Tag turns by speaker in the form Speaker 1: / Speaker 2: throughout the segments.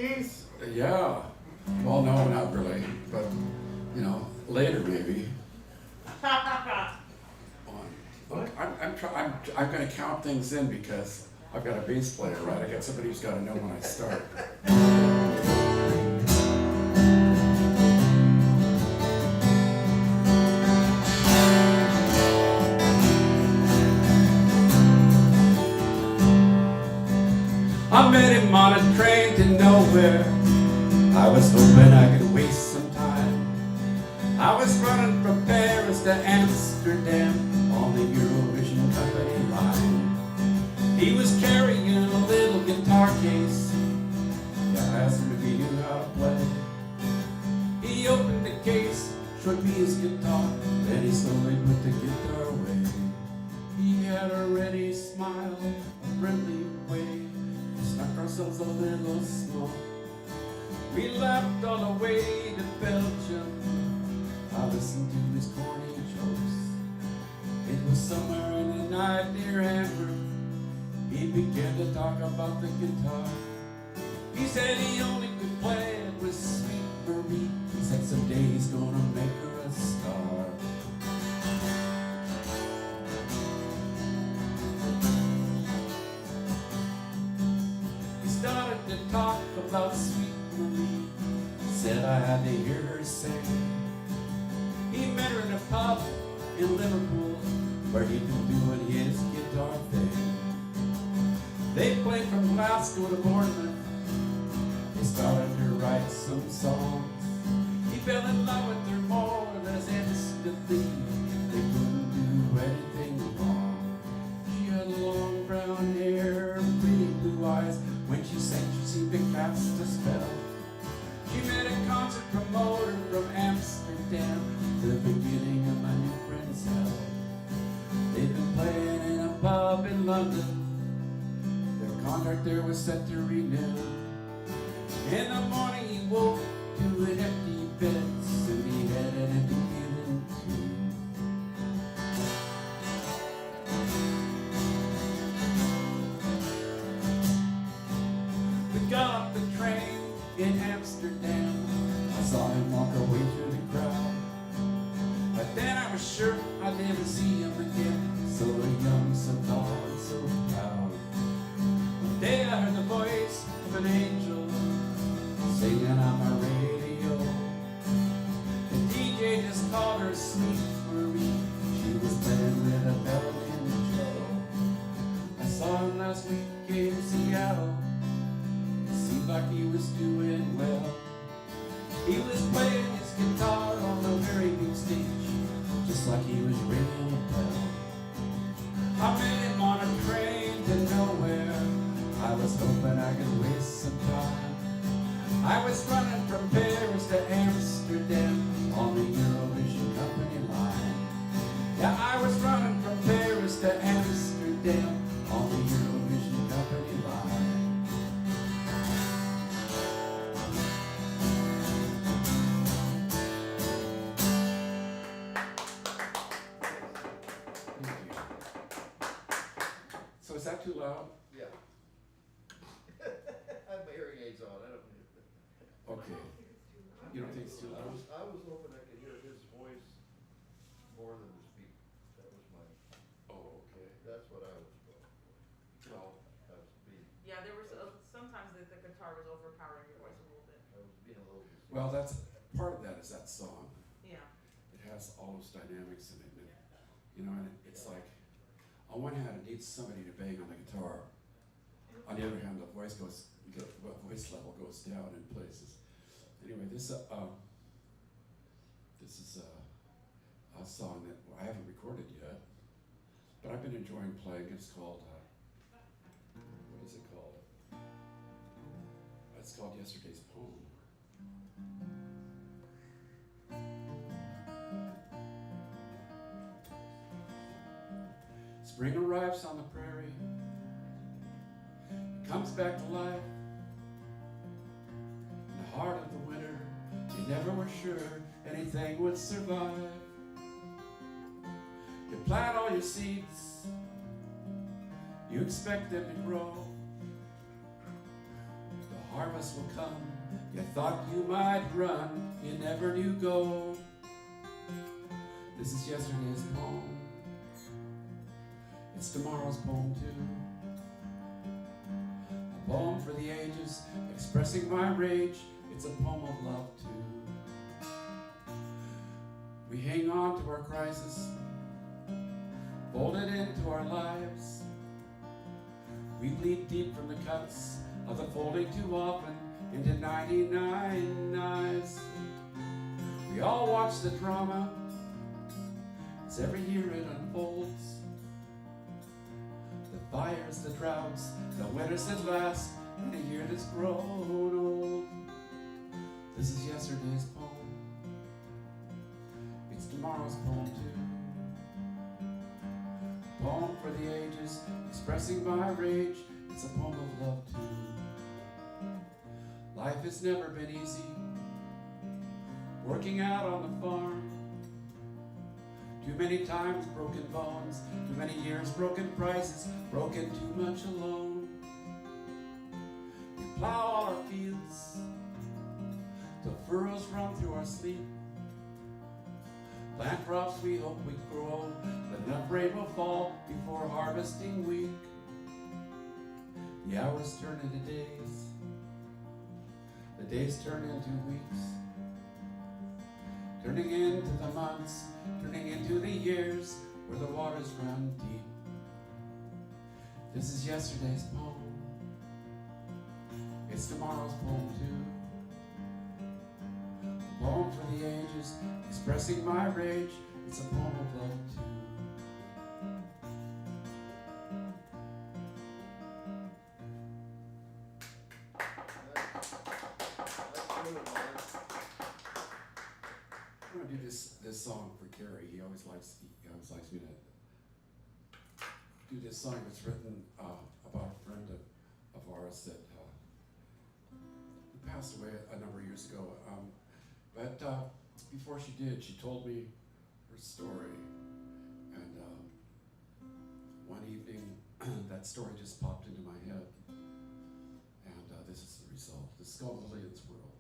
Speaker 1: 60s?
Speaker 2: Yeah. Well, no, not really, but you know, later maybe. Look, I'm going to count things in because I've got a bass player, right? I got somebody who's got to know when I start. I met him on a train to nowhere. I was hoping I could waste some time. I was running from Paris to Amsterdam on the Eurovision company line. He was carrying a little guitar case. I asked him if he knew how to play. He opened the case, showed me his guitar, then he slowly put the guitar away. He had a ready smile, a friendly way. We snuck ourselves a little smoke. We laughed all the way to Belgium. I listened to his corny jokes. It was somewhere in the night near Hamburg. He began to talk about the guitar. He said he only could play it with Sweet Marie. He said someday he's gonna make her a star. He started to talk about Sweet Marie. He said I had to hear her sing. He met her in a pub in Liverpool where he'd been doing his guitar thing. They played from Glasgow to Bournemouth. They started to write some songs. He fell in love with her more or less instantly. They couldn't do anything wrong. She had long brown hair and pretty blue eyes. When she sang, she seemed to cast a spell. She met a concert promoter from Amsterdam, the beginning of my new friend's hell. They'd been playing in a pub in London. Their contract there was set to renew. In the morning he woke to an empty bed, soon he headed into feeling two. We got off the train in Amsterdam. I saw him walk away through the crowd. But then I was sure I'd never see him again. So young, so tall, and so proud. One day I heard the voice of an angel singing on my radio. The DJ just called her Sweet Marie. She was playing with a Belgian Joe. I saw him last week in Seattle. Seemed like he was doing well. He was playing his guitar on a very big stage, just like he was ringing a bell. I met him on a train to nowhere. I was hoping I could waste some time. I was running from Paris to Amsterdam on the Eurovision company line. Yeah, I was running from Paris to Amsterdam on the Eurovision company line. So is that too loud?
Speaker 3: Yeah. I have my hearing aids on, I don't need it.
Speaker 2: Okay. You don't think it's too loud?
Speaker 3: I was hoping I could hear his voice more than the speaker. That was my,
Speaker 2: Oh, okay.
Speaker 3: that's what I was going for.
Speaker 2: Well,
Speaker 3: I was being,
Speaker 4: Yeah, there was sometimes the guitar was overpowering your voice a little bit.
Speaker 3: I was being a little deceived.
Speaker 2: well, that's part of that is that song.
Speaker 4: Yeah.
Speaker 2: It has all those dynamics in it. And you know, and it's like, on one hand, it needs somebody to bang on the guitar. On the other hand, the voice voice level goes down in places. Anyway, this is a song that I haven't recorded yet, but I've been enjoying playing. It's called what is it called? It's called Yesterday's Poem. Spring arrives on the prairie, it comes back to life. In the heart of the winter, you never were sure anything would survive. You plant all your seeds, you expect them to grow. The Harvest will come. You thought you might run, you never do go. This is yesterday's poem. It's tomorrow's poem too. A poem for the ages, expressing my rage. It's a poem of love too. We hang on to our crisis, fold it into our lives. We bleed deep from the cuts of the folding too often into 99 knives. We all watch the drama as every year it unfolds. The fires, the droughts, the winters that last, and a year that's grown old. This is yesterday's poem. It's tomorrow's poem too. A poem for the ages, expressing my rage. It's a poem of love too. Life has never been easy. Working out on the farm. Too many times broken bones. Too many years broken prices. Broken too much alone. We plow all our fields till furrows run through our sleep. Plant crops we hope we grow, but enough rain will fall before harvesting week. The hours turn into days. The days turn into weeks. Turning into the months, turning into the years where the waters run deep. This is yesterday's poem. It's tomorrow's poem too. A poem for the ages, expressing my rage. It's a poem of love too. I'm going to do this song for Gary. He always likes me to do this song. It's written about a friend of ours that who passed away a number of years ago. But before she did, she told me her story. And one evening, that story just popped into my head. And this is the result. This is called Lillian's World.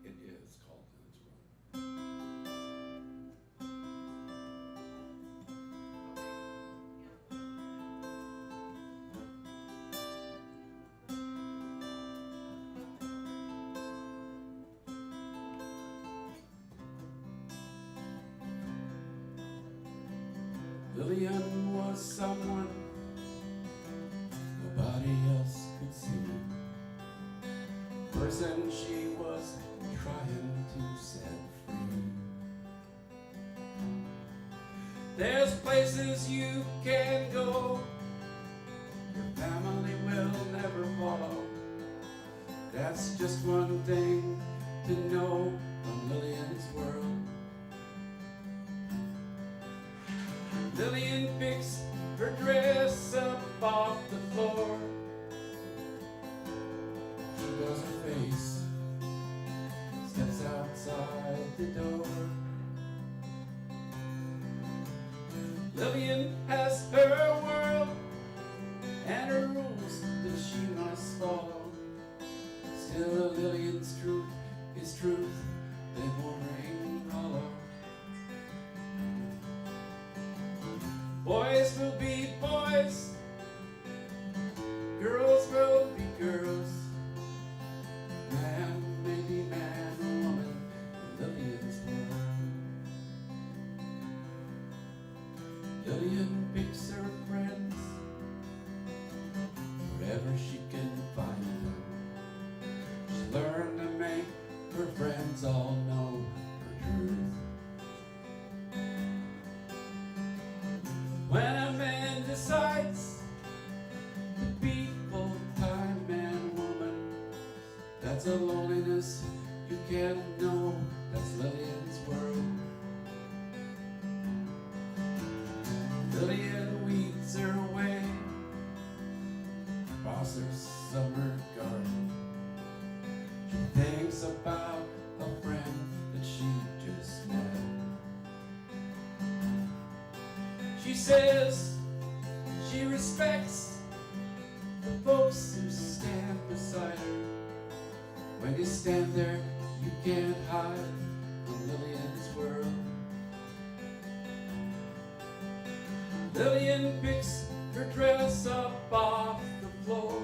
Speaker 2: It is called Lillian's World. Lillian was someone nobody else could see. Person she was trying to set free. There's places you can go, your family will never follow. That's just one thing to know from Lillian's world. Lillian picks her dress up off the floor. She does her face, steps outside the door. Lillian has her world and her rules that she must follow. Still Lillian's truth is truth, they won't ring hollow. Boys will be boys, girls will be girls. Man may be man or woman in Lillian's world. Lillian picks her friends wherever she can find them. She learned to make her friends all know her truth. When a man decides to be full-time man, woman, that's a loneliness you can't know. That's Lillian's world. Lillian weeds her way across her summer garden. She thinks about a friend that she just met. She says she respects folks who stand beside her. When you stand there, you can't hide from Lillian's world. Lillian picks her dress up off the floor.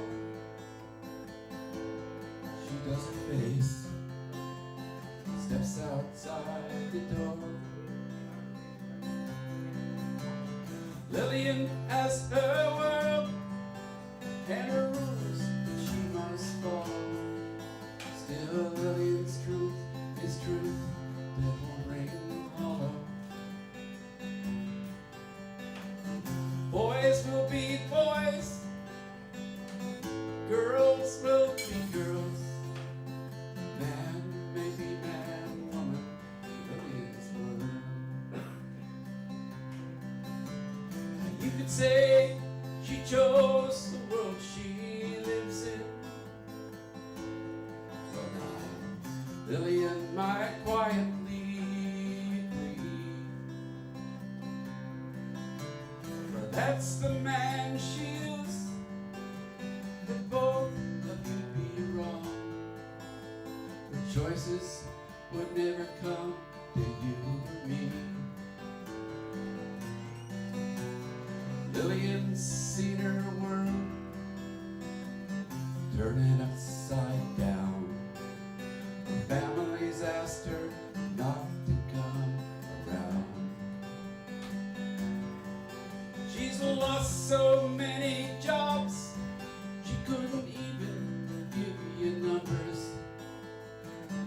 Speaker 2: She does her face, steps outside the door. Lillian has her world and her rules that she must follow. Still Lillian's truth is truth that won't ring hollow. Boys will be boys, girls will be girls. Man may be man, woman in Lillian's world. You could say she chose the world she lives in. But now Lillian might quietly agree, for that's the man she is, that both of you be wrong. The choices would never come to you or me. Lillian's seen her world turning upside down. Her family's asked her not to come around. She's lost so many jobs, she couldn't even give you numbers.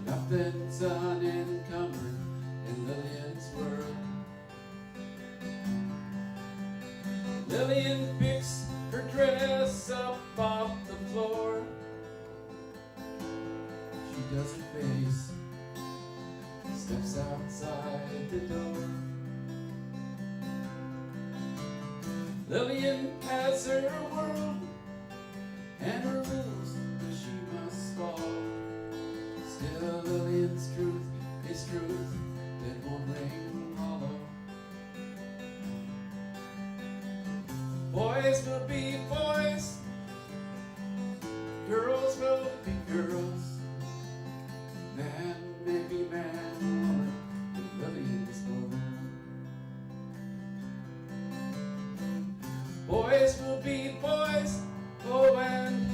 Speaker 2: Nothing's unencumbered in Lillian's world. Lillian picks her dress up off the floor. She does her face, steps outside the door. Lillian has her world and her rules that she must follow. Still Lillian's truth is truth that won't ring hollow. Boys will be boys, girls will be girls. Man may be man, woman in Lillian's world. Boys will be boys, oh, and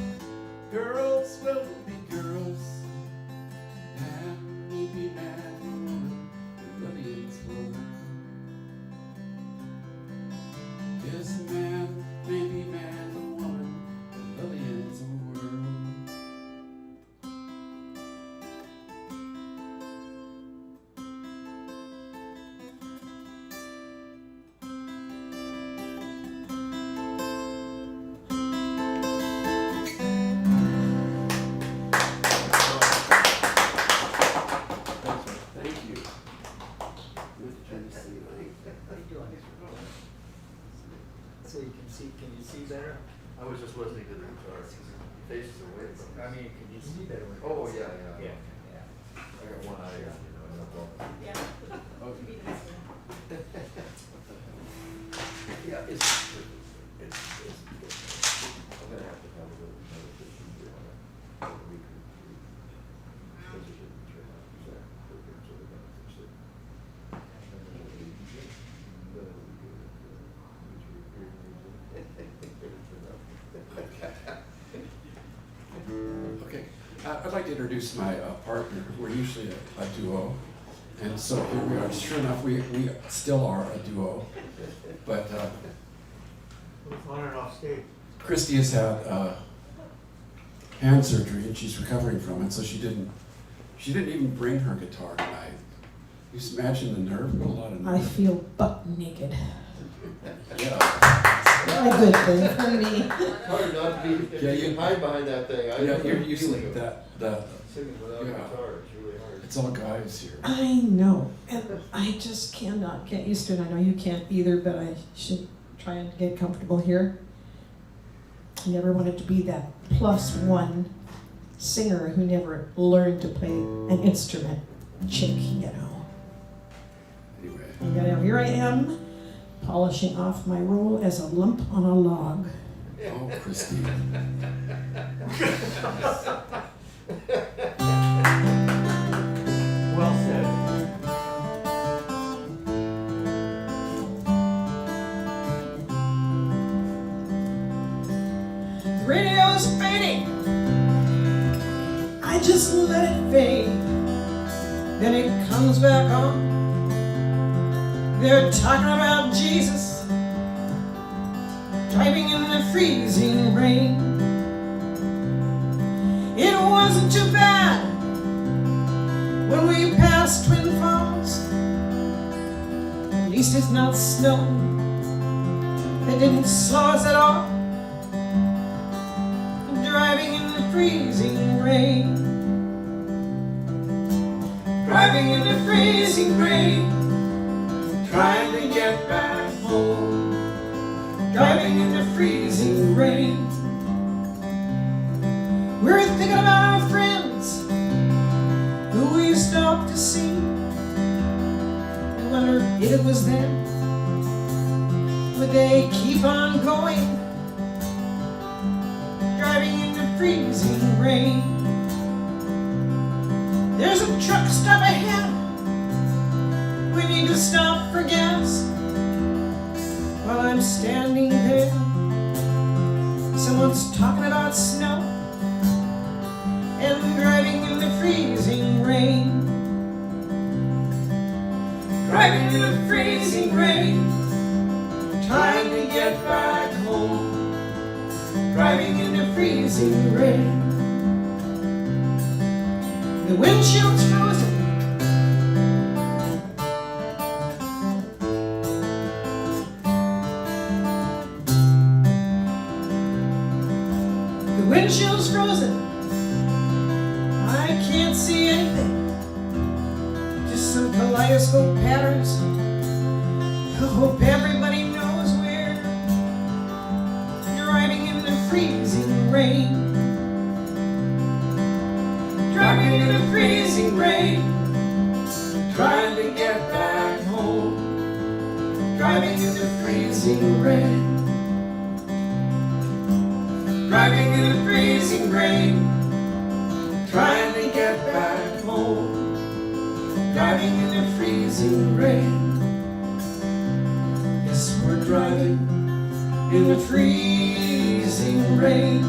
Speaker 2: girls will be girls. Man may be man, woman in Lillian's world. Yes, man may be man or woman in Lillian's world. Thank you.
Speaker 1: So you can you see better?
Speaker 3: I was just listening to the guitar. Faces away from
Speaker 1: I mean, can you see better?
Speaker 3: Oh, yeah.
Speaker 1: Yeah.
Speaker 3: I got one eye,
Speaker 4: Yeah.
Speaker 2: Okay.
Speaker 3: Yeah, it's I'm gonna have to have a little meditation here on a week or two. Because it didn't turn out exactly perfect, so we're gonna fix it. And then we'll be good. Then we'll be good.
Speaker 2: Okay, I'd like to introduce my partner. We're usually a duo, and so here we are. Sure enough, we still are a duo, but
Speaker 1: It's on and off stage.
Speaker 2: Kristi has had hand surgery and she's recovering from it, so she didn't even bring her guitar tonight. You just imagine the nerve, a lot of
Speaker 5: I
Speaker 2: nerve.
Speaker 5: feel butt naked.
Speaker 2: Yeah.
Speaker 5: A good thing for me.
Speaker 3: Hard not to be, if
Speaker 2: Yeah,
Speaker 3: you can
Speaker 2: you-
Speaker 3: hide behind that thing. I
Speaker 2: Yeah,
Speaker 3: know
Speaker 2: you're
Speaker 3: the
Speaker 2: used
Speaker 3: feeling
Speaker 2: to
Speaker 3: of
Speaker 2: that.
Speaker 3: singing without a
Speaker 2: Yeah.
Speaker 3: guitar, it's really hard.
Speaker 2: It's all guys here.
Speaker 5: I know, and I just cannot get used to it. I know you can't either, but I should try and get comfortable here. I never wanted to be that +1 singer who never learned to play an instrument chick, you know.
Speaker 2: Anyway.
Speaker 5: And yet here I am, polishing off my role as a lump on a log.
Speaker 2: Oh, Kristi.
Speaker 1: Well said.
Speaker 5: The radio's fading. I just let it fade. Then it comes back on. They're talking about Jesus driving in the freezing rain. It wasn't too bad when we passed Twin Falls. At least it's not snowing. It didn't slow us at all. Driving in the freezing rain. Driving in the freezing rain. Trying to get back home. Driving in the freezing rain. We're thinking about our friends who we stopped to see. I wonder if it was them. Would they keep on going? Driving in the freezing rain. There's a truck stop ahead. We need to stop for gas. While I'm standing there, someone's talking about snow and driving in the freezing rain. Driving in the freezing rain, trying to get back home. Driving in the freezing rain. The windshield's frozen. The windshield's frozen. I can't see anything. Just some kaleidoscope patterns. I hope everybody knows we're driving in the freezing rain. Driving in the freezing rain. Trying to get back home. Driving in the freezing rain. Driving in the freezing rain. Trying to get back home. Driving in the freezing rain. Yes, we're driving in the freezing rain.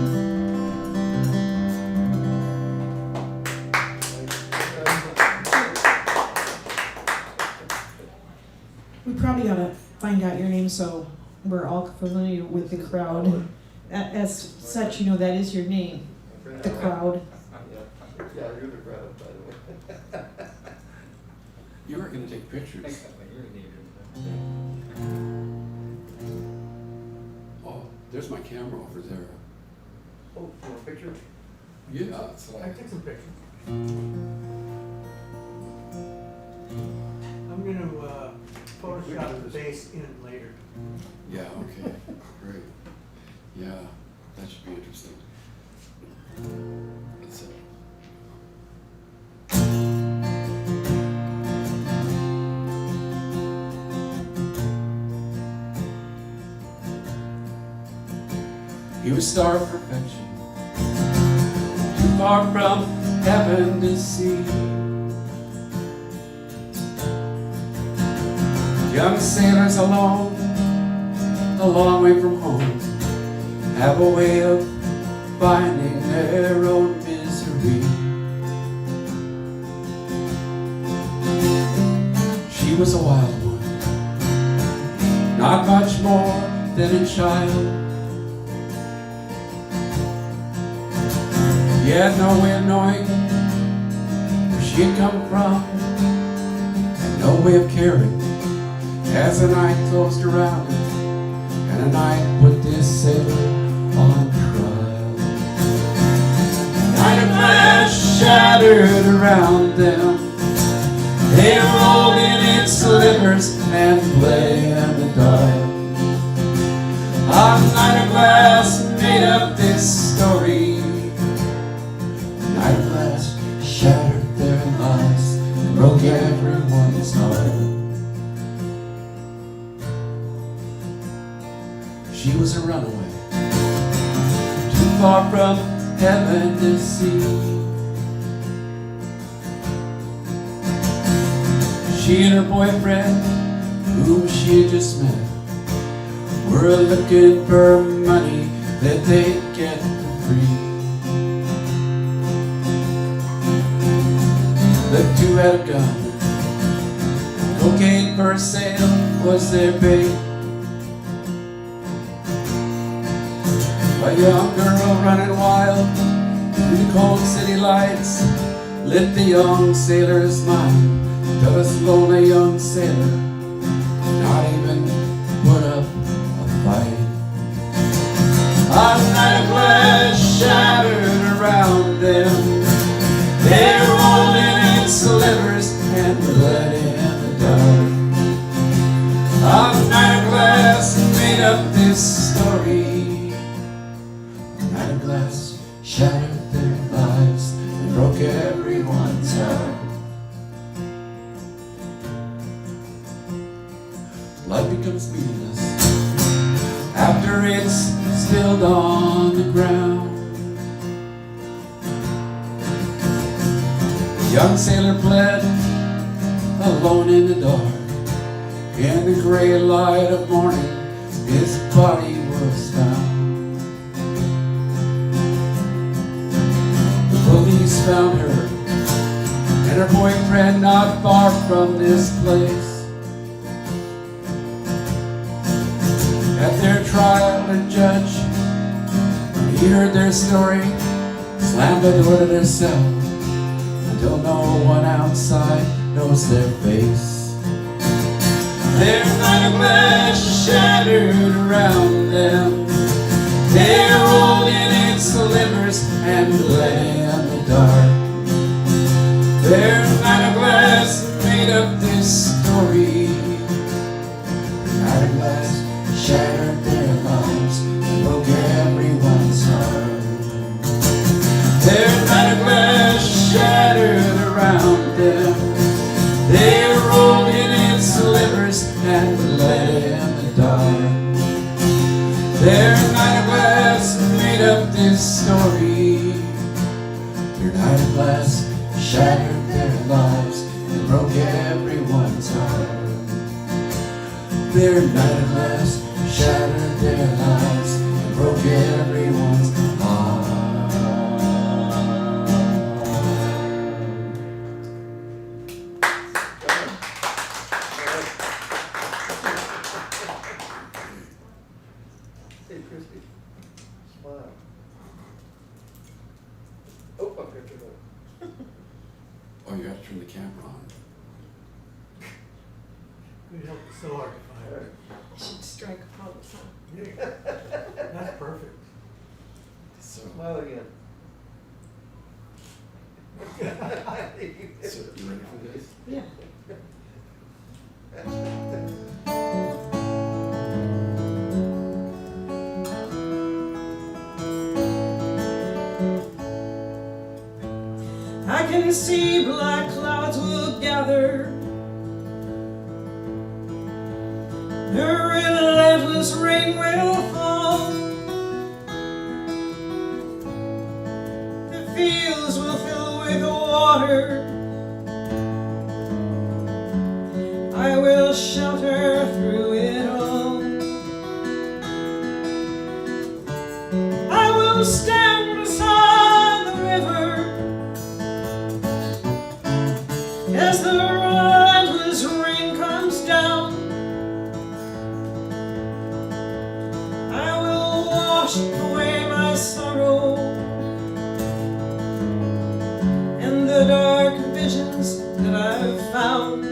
Speaker 5: We probably ought to find out your name so we're all familiar with the crowd. As such, you know, that is your name, the crowd.
Speaker 3: Yeah, you're the crowd, by the way.
Speaker 2: You were gonna take pictures. Oh, there's my camera over there.
Speaker 3: Oh, you want a picture?
Speaker 2: Yeah, it's
Speaker 1: I
Speaker 2: like,
Speaker 1: took some pictures. I'm gonna Photoshop the bass in later.
Speaker 2: yeah, okay, great. Yeah, that should be interesting. That's it. He was star of perfection, too far from heaven to see. Young sailors alone, a long way from home, have a way of finding their own misery. She was a wild one, not much more than a child. He had no way of knowing where she had come from, and no way of caring as the night closed around him, and a night put this sailor on trial. Night of glass shattered around them, they rolled in its slivers and lay in the dark. A night of glass made up this story. Night of glass shattered their lives and broke everyone's heart. She was a runaway, down from heaven to see. She and her boyfriend, whom she had just met, were looking for money that they'd get for free. The two had a gun. Cocaine for sale was their bait. A young girl running wild through the cold city lights lit the young sailor's mind. Till this lonely young sailor not even put up a fight. A night of glass shattered around them. They rolled in slivers and bled in the dark. A night of glass made up this story. A night of glass shattered their lives and broke everyone's heart. Life becomes meaningless after it's spilled on the ground. The young sailor bled alone in the dark. In the gray light of morning, his body was found. The police found her and her boyfriend not far from this place. At their trial, the judge, when he heard their story, slammed the door to their cell until no one outside knows their face. Their night of glass shattered around them. They rolled in its slivers and lay in the dark. Their night of glass made up this story. Their night of glass shattered their lives and broke everyone's heart. Their night of glass shattered around them. They rolled in its slivers and lay in the dark. Their night of glass made up this story. Their night of glass shattered their lives and broke everyone's heart. Their night of glass shattered their lives and broke everyone's heart.
Speaker 3: Hey, Kristi, smile. Oh, I've got your vote.
Speaker 2: Oh, you have to turn the camera on.
Speaker 1: We'd help you so hard to find it.
Speaker 5: I should strike a pose, huh?
Speaker 1: That's perfect.
Speaker 2: So,
Speaker 3: Smile again.
Speaker 2: so you ready for this?
Speaker 5: Yeah.
Speaker 6: I can see black clouds will gather. The relentless rain will fall. The fields will fill with water. I will shelter through it all. I will stand beside the river as the relentless rain comes down. I will wash away my sorrow and the dark visions that I've found.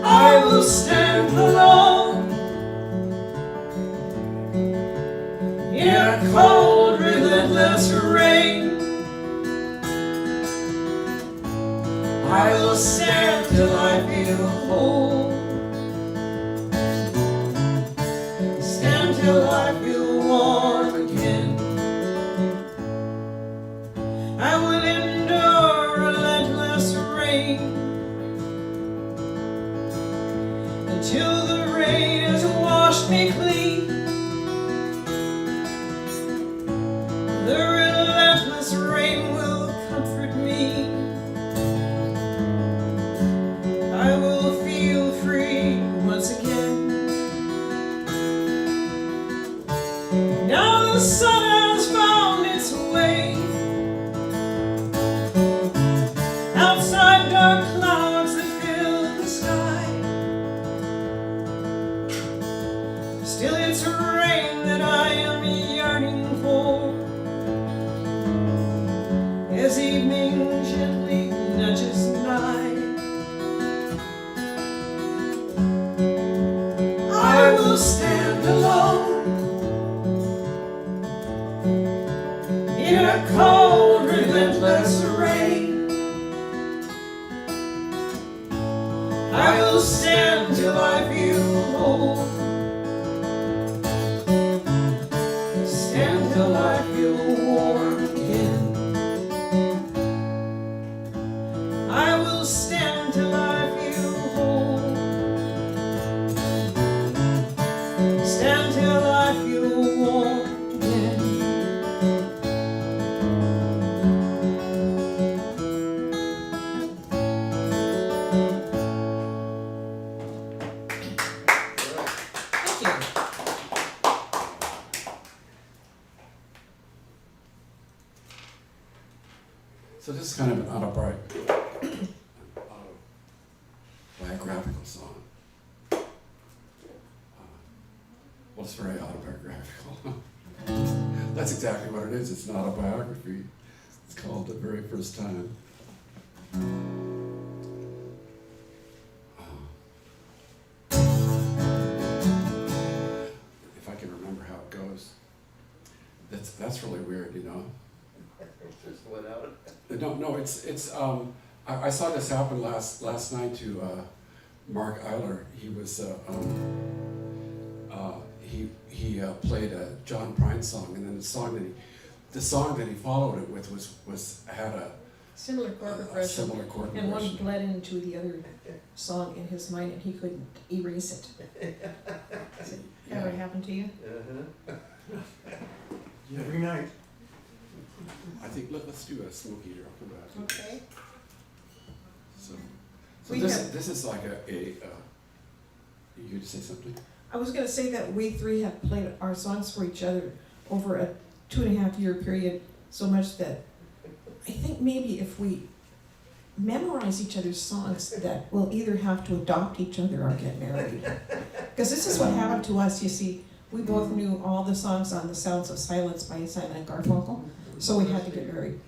Speaker 6: I will stand alone in a cold, relentless rain. I will stand till I feel whole. Stand till I feel warm again. I will endure relentless rain until the rain has washed me clean.
Speaker 5: Now the sun has found its way. Outside, dark clouds that fill the sky. Still it's rain that I am yearning for, as evening gently nudges nigh. I will stand alone in a cold, relentless rain. I will stand till I feel whole. Stand till I feel warm again. I will stand till I feel whole. Stand till I feel warm again. Thank you.
Speaker 2: So this is kind of an autobiographical song. Well, it's very autobiographical. That's exactly what it is. It's an autobiography. It's called The Very First Time. If I can remember how it goes. That's really weird, you know.
Speaker 3: Just went out.
Speaker 2: No, it's. I saw this happen last night to Mark Eiler. He was he played a John Prine song, and then the song that he followed it with had a
Speaker 5: Similar chord
Speaker 2: a
Speaker 5: progression.
Speaker 2: similar chord
Speaker 5: And one
Speaker 2: progression.
Speaker 5: bled into the other song in his mind, and he couldn't erase it. Ever happened to you?
Speaker 2: Yeah.
Speaker 1: Every night.
Speaker 2: I think let's do a smoke eater. I'll come back.
Speaker 5: Okay.
Speaker 2: So
Speaker 5: We
Speaker 2: this
Speaker 5: have-
Speaker 2: this is like you could say something.
Speaker 5: I was gonna say that we three have played our songs for each other over a 2.5 year period, so much that I think maybe if we memorize each other's songs, that we'll either have to adopt each other or get married. Because this is what happened to us, you see. We both knew all the songs on The Sounds of Silence by Simon and Garfunkel, so we had to get married.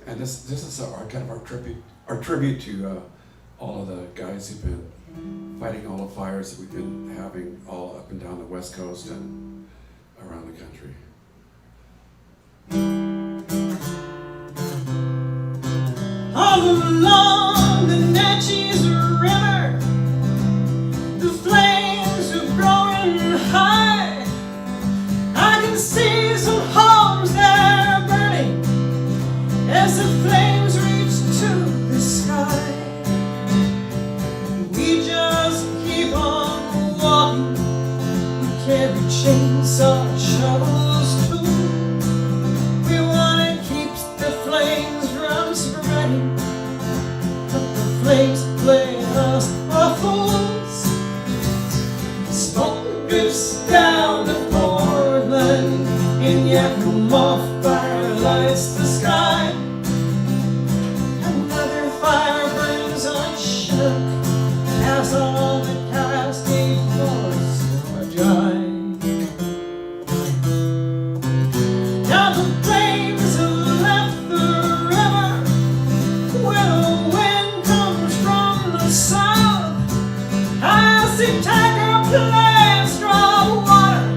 Speaker 2: And this is our kind of our tribute to all of the guys who've been fighting all the fires that we've been having all up and down the West Coast and around the country.
Speaker 5: All along the Natchez River, the flames are growing high. I can see some homes that are burning as the flames reach to the sky. We just keep on walking. We carry chainsaw shovels too. We wanna keep the flames from spreading, but the flames play us for fools. Smoke drifts down to Portland, and yet no more fire lights the sky. Another fire burns unshook as all the cascade floors are dry. Now the flames have left the river, where the wind comes from the south. I see tiger plants draw water,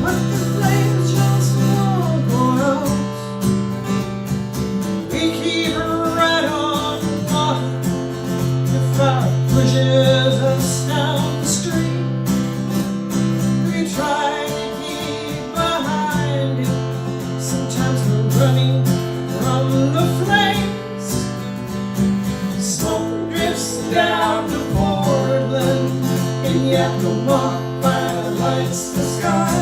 Speaker 5: but the flames just won't go out. We keep right on walking. The fire pushes us down the street. We try to keep behind it. Sometimes we're running from the flames. Smoke drifts down to Portland, and yet no more fire lights the sky.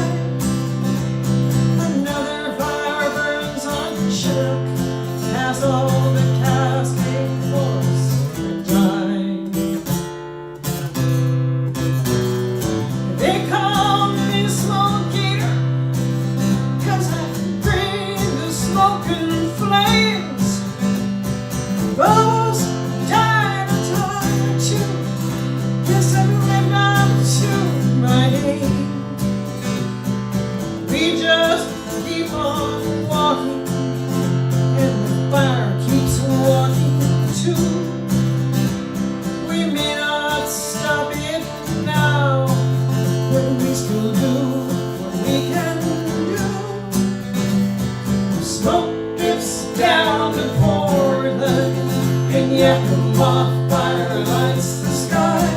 Speaker 5: Another fire burns unshook past all the cascade floors and die. They come least we'll do what we can do. Smoke drifts down to Portland, and Yakima fire lights the sky.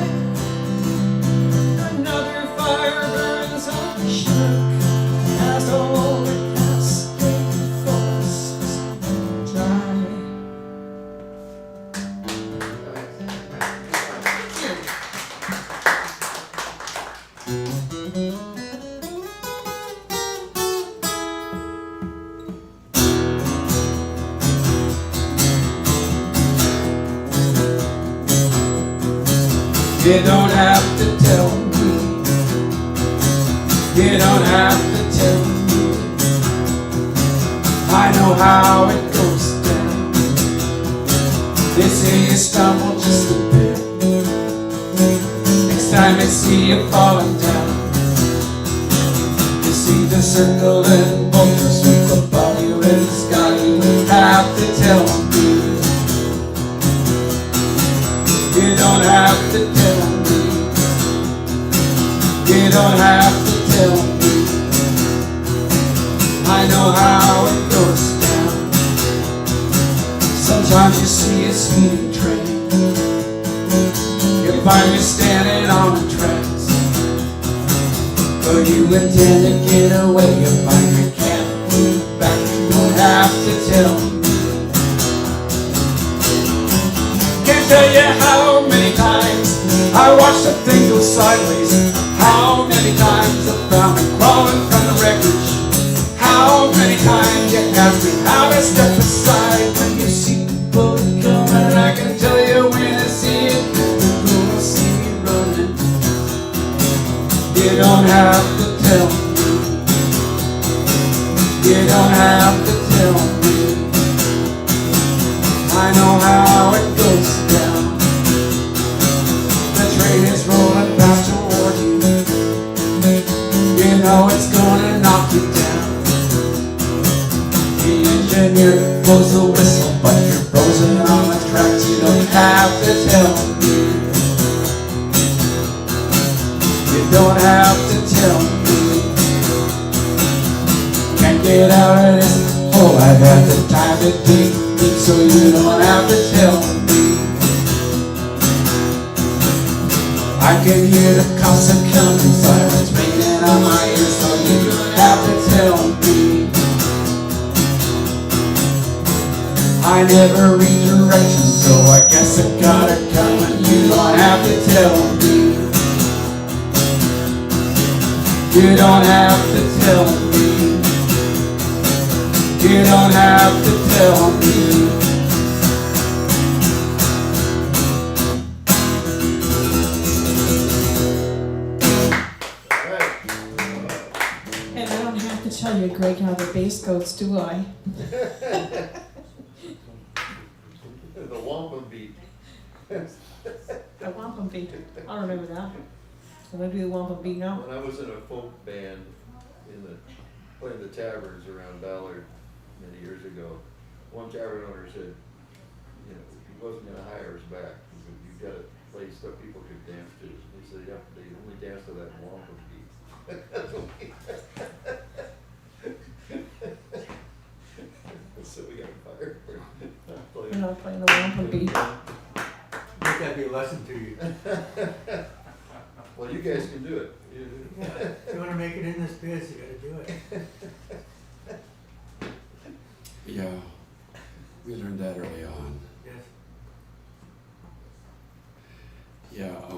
Speaker 5: Another fire burns up Chinook as all the Cascade forests dry.
Speaker 2: You don't have to tell me. You don't have to tell me. I know how it goes down. They say you stumble just a bit. Next time I see you falling down, you see the circle and boulders swoop above you in the sky. You don't have to tell me. You don't have to tell me. You don't have to tell me. I know how it goes down. Sometimes you see a speeding train. You find you standing on the tracks, but you intend to get away. You find you can't move back. You don't have to tell me. Can't tell you how many times I watched the thing go sideways. How many times I found me crawling from the wreckage. How many times you asked me how to step aside when you see people coming. I can tell you when I see it, you're gonna see me running. You don't have to tell me. You don't have to tell me. I know how it goes down. The train is rolling fast toward you. You know it's gonna knock you down. The engineer blows the whistle, but you're frozen on the tracks. You don't have to tell me. You don't have to tell me. Can't get out of this hole. I've had the time to dig deep, so you don't have to tell me. I can hear the cops are coming, sirens ringing on my ears, so you don't have to tell me. I never read directions, so I guess I gotta come, and you don't have to tell me. You don't have to tell me. You don't have to tell me.
Speaker 5: And I don't have to tell you, Greg, how the bass goes, do I?
Speaker 3: The wampum beat.
Speaker 5: The wampum beat. I'll remember that. I'm gonna do the wampum beat now.
Speaker 3: When I was in a folk band playing the taverns around Ballard many years ago, one tavern owner said, you know, he wasn't gonna hire us back. He said, you gotta play stuff people could dance to. He said, yeah, they only dance to that wampum beat. So we got fired for not playing.
Speaker 5: You're not playing the wampum beat.
Speaker 1: Let that be a lesson to you.
Speaker 3: Well, you guys can do it.
Speaker 1: Yeah, if you wanna make it in this biz, you gotta do it.
Speaker 2: Yeah, we learned that early on.
Speaker 1: Yes.
Speaker 2: Yeah.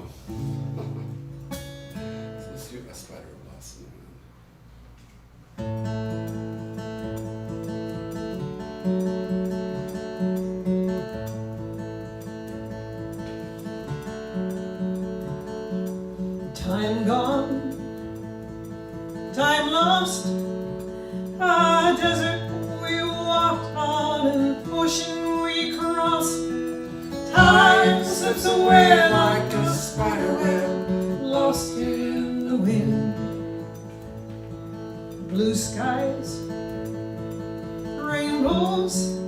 Speaker 2: So let's do a spider blossom.
Speaker 5: Time gone, time lost, a desert we walked on, an ocean we crossed. Time slips away like a spider web, lost in the wind. Blue skies, rainbows,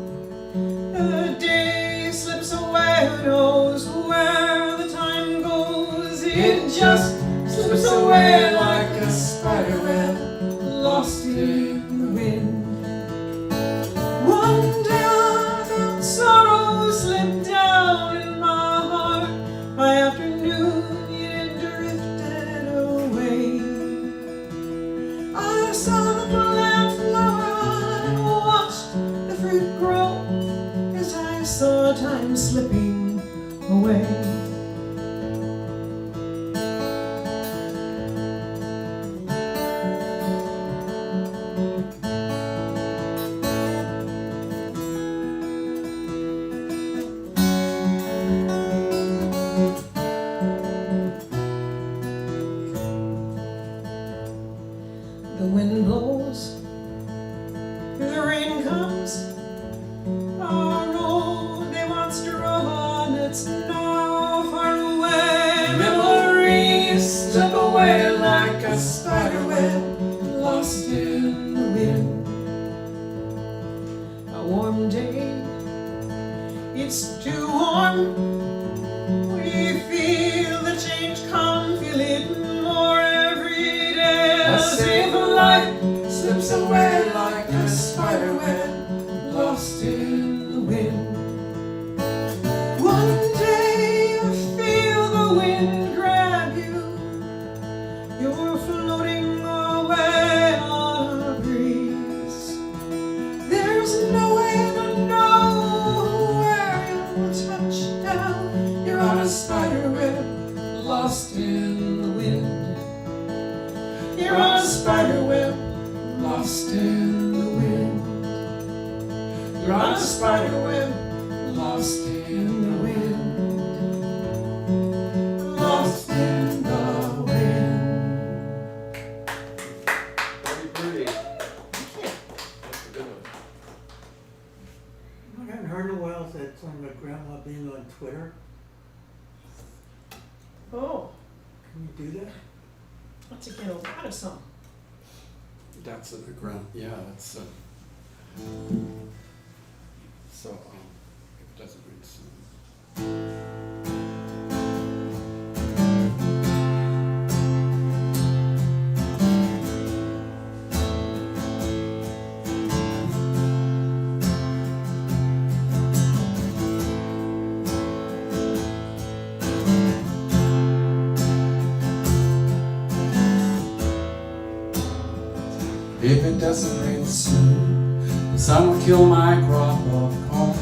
Speaker 5: the day slips away, who knows where the time goes. It just slips away like a in the wind. One day I felt sorrow slip down in my heart. By afternoon it had drifted away. I saw the plant flower, I watched the fruit grow, as I saw time slipping away. The wind blows, the rain comes. Our road they once drove on, it's now far away.
Speaker 2: Memories slip away like a spider web lost in the wind.
Speaker 5: A warm day, it's too warm. We feel the change come, feel it more every day.
Speaker 2: A silver light slips away like a spider web lost in the wind.
Speaker 5: One day you feel the wind grab you. You're floating away on a breeze. There's no way to know where you'll touch down. You're on a spider web, lost in the wind. You're on a spider web,
Speaker 2: Lost in the wind.
Speaker 5: you're on a spider web,
Speaker 2: Lost in
Speaker 5: in the wind. Lost in the wind.
Speaker 3: Pretty pretty. That's a good one.
Speaker 1: I haven't heard in a while that song about grandma being on Twitter.
Speaker 5: Oh,
Speaker 1: Can you do that?
Speaker 5: that's again a lot of song.
Speaker 2: That's in the ground. Yeah, that's so. If it doesn't read soon. If it doesn't rain soon, the sun will kill my crop of corn.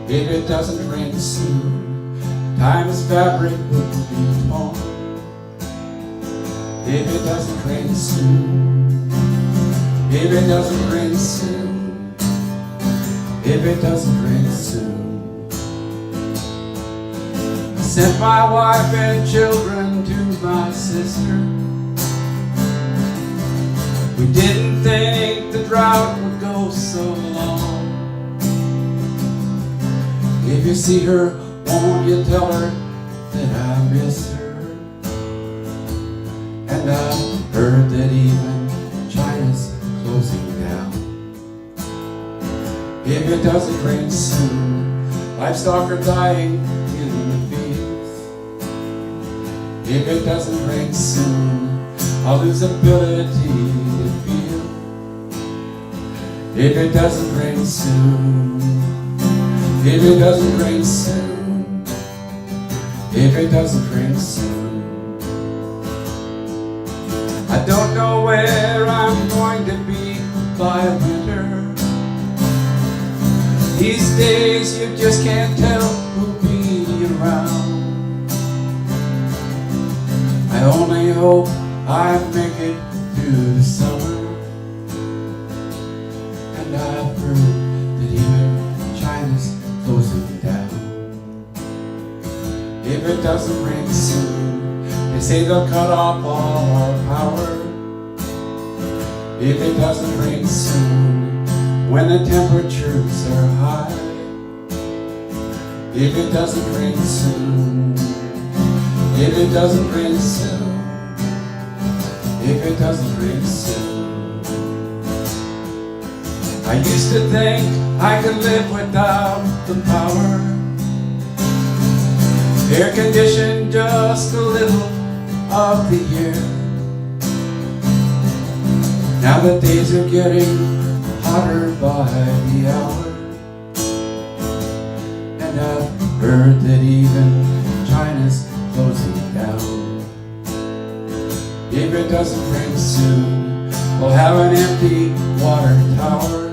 Speaker 2: If it doesn't rain soon, time's fabric will be torn. If it doesn't rain soon, if it doesn't rain soon, if it doesn't rain soon, I sent my wife and children to my sister. We didn't think the drought would go so long. If you see her, won't you tell her that I miss her? And I've heard that even China's closing down. If it doesn't rain soon, livestock are dying in the fields. If it doesn't rain soon, I'll lose ability to feel. If it doesn't rain soon, if it doesn't rain soon, if it doesn't rain soon, I don't know where I'm going to be by winter. These days you just can't tell who'll be around. I only hope I make it through the summer. And I've heard that even China's closing down. If it doesn't rain soon, they say they'll cut off all our power. If it doesn't rain soon, when the temperatures are high. If it doesn't rain soon, if it doesn't rain soon, if it doesn't rain soon. I used to think I could live without the power. Air conditioned just a little of the year. Now the days are getting hotter by the hour, and I've heard that even China's closing down. If it doesn't rain soon, we'll have an empty water tower.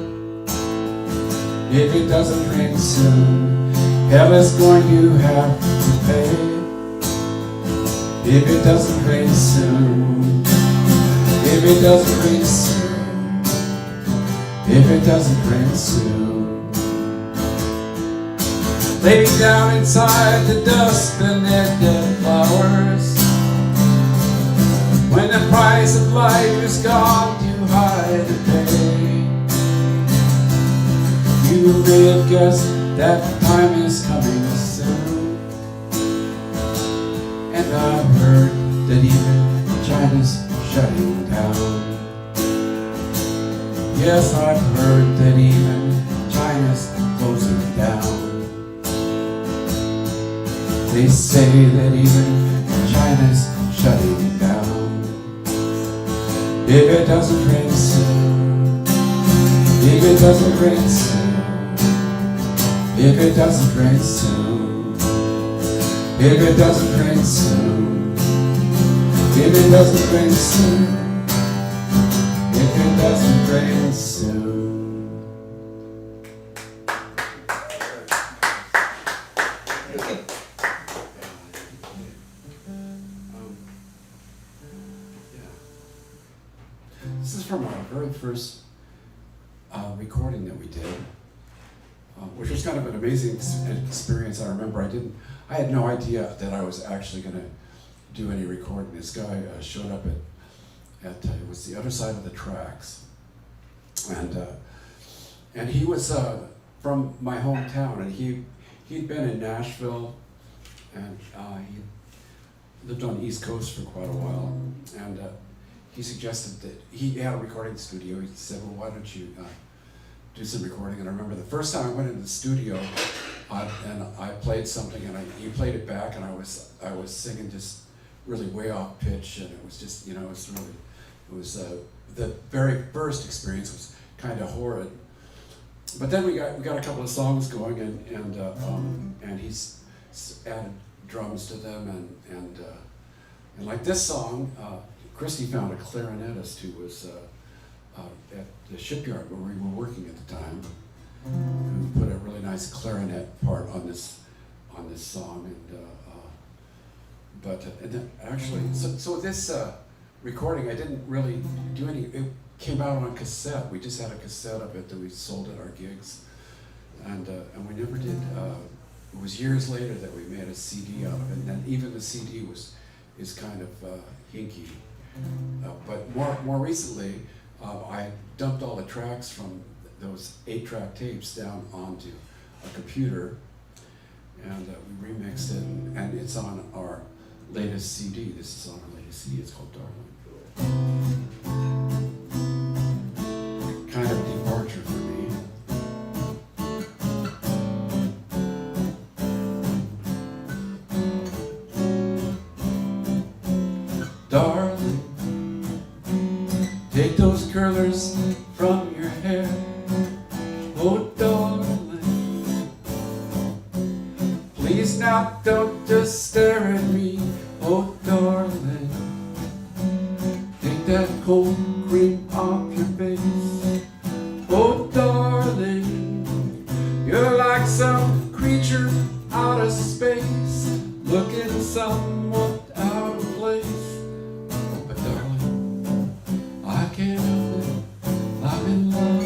Speaker 2: If it doesn't rain soon, heaven's going to have to pay. If it doesn't rain soon, if it doesn't rain soon, if it doesn't rain soon, lay me down inside the dust and their dead flowers. When the price of life is gone too high to pay, you may have guessed that time is coming soon. And I've heard that even China's shutting down. Yes, I've heard that even China's closing down. They say that even China's shutting down. If it doesn't rain soon, if it doesn't rain soon, if it doesn't rain soon, if it doesn't rain soon, if it doesn't rain soon, if it doesn't rain soon. This is from our very first recording that we did, which was kind of an amazing experience. I remember I had no idea that I was actually going to do any recording. This guy showed up at it was the other side of the tracks, and he was from my hometown, and he'd been in Nashville, and he lived on the East Coast for quite a while, and he suggested that he had a recording studio. He said, well, why don't you do some recording? And I remember the first time I went into the studio, and I played something, and he played it back, and I was singing just really way off pitch, and it was just, it was the very first experience was kind of horrid. But then we got a couple of songs going, and he's added drums to them, and like this song, Kristi found a clarinetist who was at the shipyard where we were working at the time, who put a really nice clarinet part on this song, and then actually, so this recording, I didn't really do any. It came out on cassette. We just had a cassette of it that we sold at our gigs, and we never did. It was years later that we made a CD out of it, and then even the CD is kind of hinky. But more recently, I dumped all the tracks from those 8-track tapes down onto a computer, and we remixed it, and it's on our latest CD. This is on our latest CD. It's called Darling. Kind of a departure for me. Darling, take those curlers from your hair. Oh, darling, please now don't just stare at me. Oh, darling, take that cold cream off your face. Oh, darling, you're like some creature out of space, looking somewhat out of place. But darling, I can't help it, I'm in love.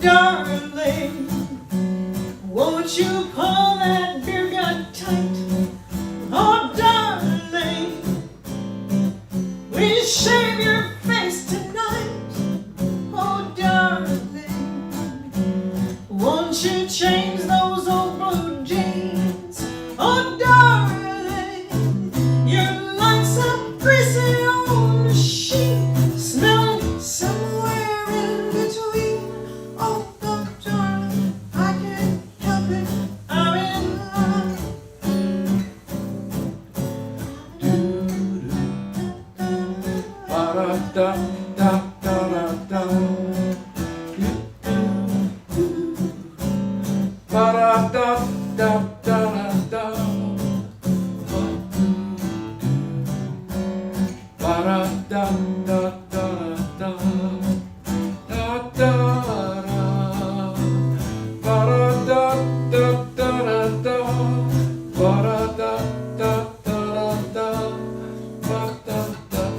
Speaker 5: Darling, won't you pull that beer gut tight? Oh, darling, please shave your face tonight. Oh, darling, won't you change those old blue jeans? Oh,
Speaker 2: da da da da. Ba da da da da da. Ba da da da da da. Da da da. Ba da da da da da. Ba da da da da da. Ba da da da.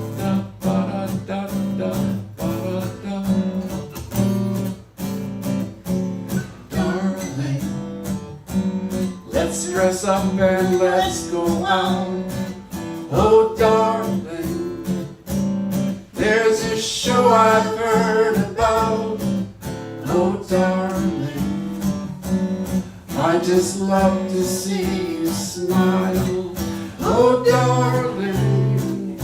Speaker 2: Ba da da da. Ba da da. Darling, let's dress up and let's go out. Oh, darling, there's a show I've heard about. Oh, darling, I just love to see you smile. Oh, darling,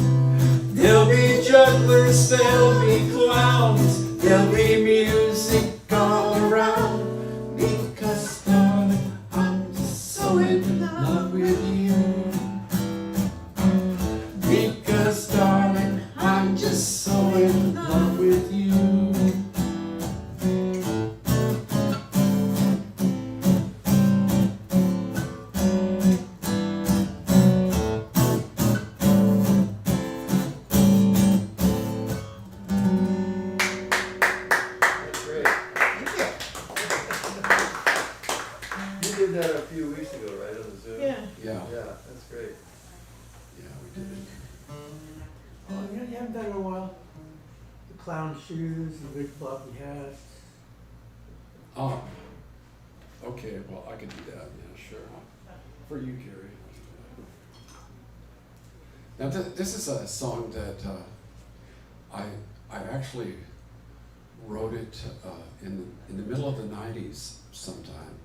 Speaker 2: there'll be jugglers, there'll be clowns, there'll be music all around. Because, darling, I'm just so in love with you. Because, darling, I'm just so in love with you.
Speaker 1: That's great.
Speaker 3: You did that a few weeks ago, right, on the Zoom?
Speaker 5: Yeah.
Speaker 2: Yeah,
Speaker 3: Yeah, that's great.
Speaker 2: yeah, we did it.
Speaker 1: Oh, yeah, you haven't done it in a while. The clown shoes, the big floppy hats.
Speaker 2: Oh, okay, well, I could do that, yeah, sure. For you, Carrie. Now, this is a song that I actually wrote it in the middle of the 90s sometime,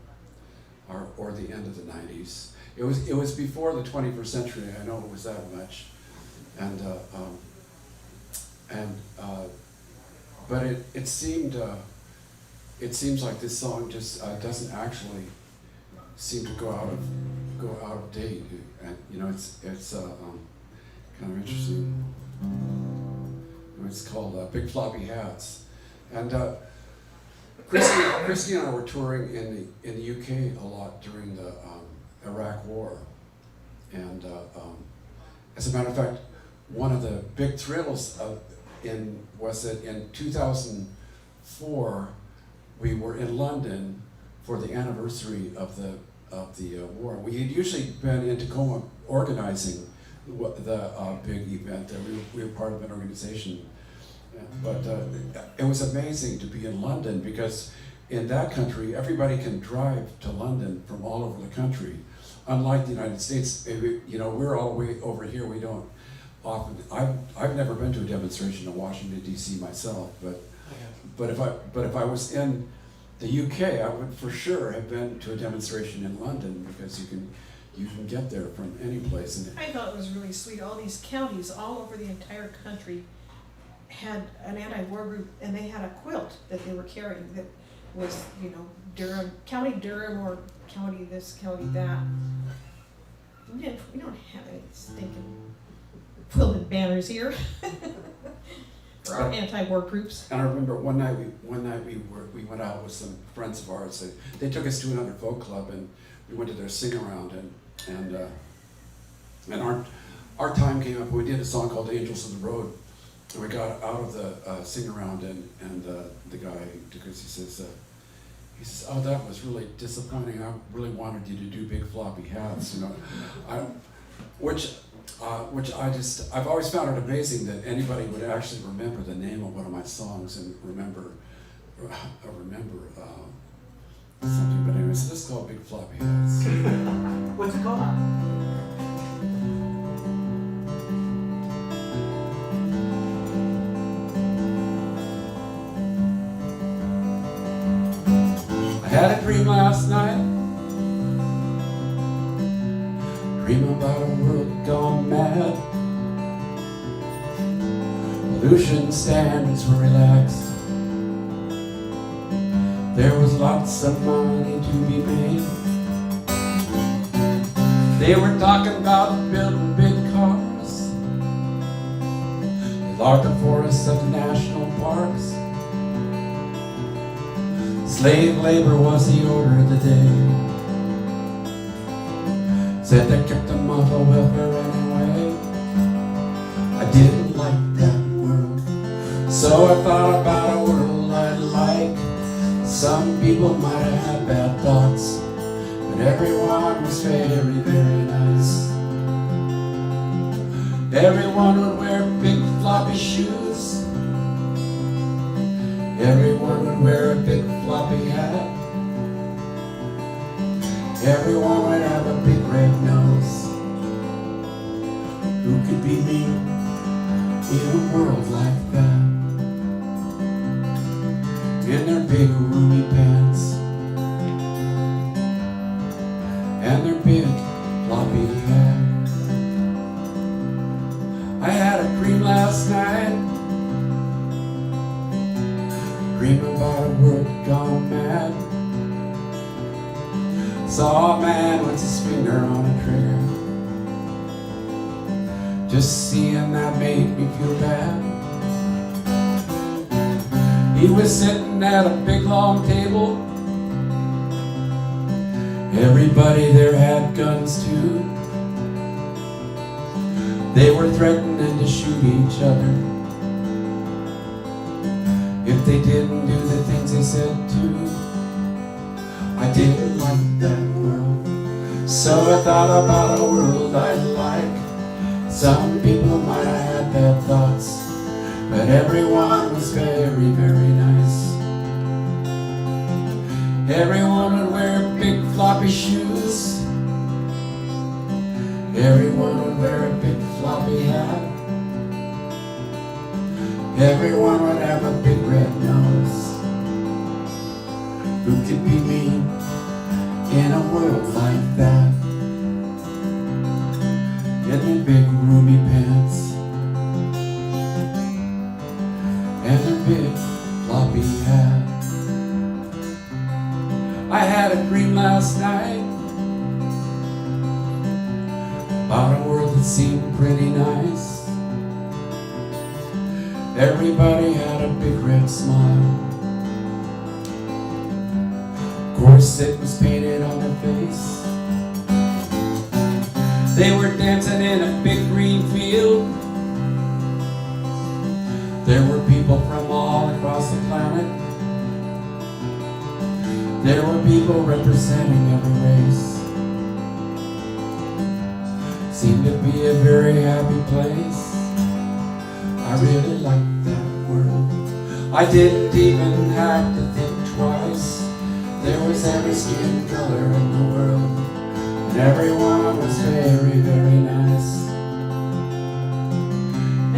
Speaker 2: or the end of the 90s. It was before the 21st century, I know it was that much. And but it seemed it seems like this song just doesn't actually seem to go out of date, and you know it's kind of interesting. It's called Big Floppy Hats, and Kristi and I were touring in the UK a lot during the Iraq War, and as a matter of fact, one of the big thrills was that in 2004 we were in London for the anniversary of the war. We had usually been in Tacoma organizing the big event. That we were part of an organization, but it was amazing to be in London because in that country everybody can drive to London from all over the country. Unlike the United States, you know, we're all the way over here. We don't often. I've never been to a demonstration in Washington D.C. myself, but if I was in the UK, I would for sure have been to a demonstration in London because you can get there from any place. And
Speaker 5: I thought it was really sweet. All these counties all over the entire country had an anti-war group, and they had a quilt that they were carrying that was, you know, Durham, County Durham, or county this, county that. We don't have any stinking quilted banners here for our anti-war groups.
Speaker 2: And I remember one night we went out with some friends of ours. They took us to another folk club, and we went to their sing around, and our time came up. We did a song called "Angels of the Road," and we got out of the sing around, and the guy, because he says, "Oh, that was really disappointing. I really wanted you to do Big Floppy Hats," you know, which I've always found it amazing that anybody would actually remember the name of one of my songs and remember something. But anyways, so this is called Big Floppy Hats.
Speaker 1: What's it called?
Speaker 2: I had a dream last night, dream about a world gone mad. Pollution standards were relaxed. There was lots of money to be made. They were talking about building big cars with logged the forests of the national parks. Slave labor was the order of the day. Said they kept them off of welfare anyway. I didn't like that world, so I thought about a world I'd like. Some people might have had bad thoughts, but everyone was very, very nice. Everyone would wear big floppy shoes. Everyone would wear a big floppy hat. Everyone would have a big red nose. Who could be me in a world like that? In their big roomy pants and their big floppy hat. I had a dream last night, dream about a world gone mad. Saw a man with his finger on a trigger. Just seeing that made me feel bad. He was sitting at a big long table. Everybody there had guns too. They were threatening to shoot each other if they didn't do the things they said to. I didn't like that world, so I thought about a world I'd like. Some people might have had bad thoughts, but everyone was very, very nice. Everyone would wear big floppy shoes. Everyone would wear a big floppy hat. Everyone would have a big red nose. Who could be me in a world like that? In their big roomy pants and their big floppy hat. I had a dream last night about a world that seemed pretty nice. Everybody had a big red smile. Corset was painted on their face. They were dancing in a big green field. There were people from all across the planet. There were people representing every race. Seemed to be a very happy place. I really liked that world. I didn't even have to think twice. There was every skin color in the world, and everyone was very, very nice.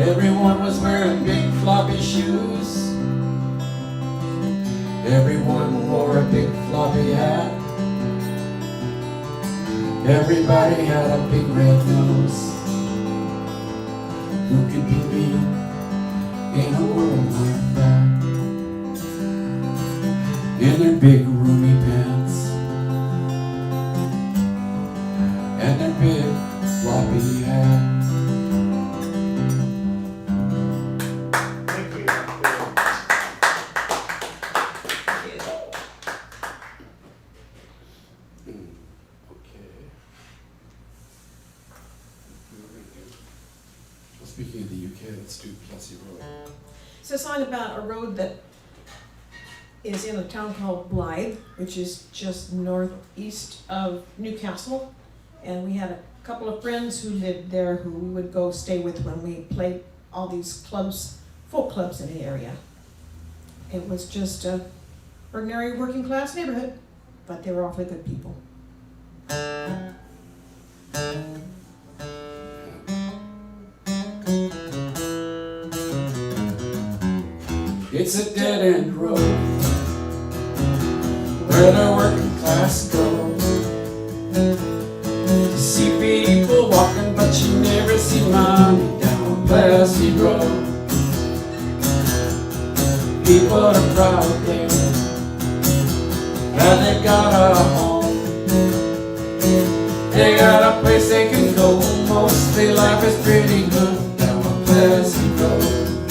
Speaker 2: Everyone was wearing big floppy shoes. Everyone wore a big floppy hat. Everybody had a big red nose. Who could be me in a world like that? In their big roomy pants and their big floppy hat.
Speaker 1: Thank you.
Speaker 2: Okay. Well, speaking of the UK, let's do Plessy Road.
Speaker 5: It's a song about a road that is in a town called Blythe, which is just northeast of Newcastle. And we had a couple of friends who lived there who we would go stay with when we played all these clubs, folk clubs in the area. It was just a ordinary working class neighborhood, but they were awfully good people.
Speaker 2: It's a dead-end road where the working class go to see people walking, but you never see money down Plessy Road. People are proud there that they got a home. They got a place they can go. Mostly life is pretty good down Plessy Road.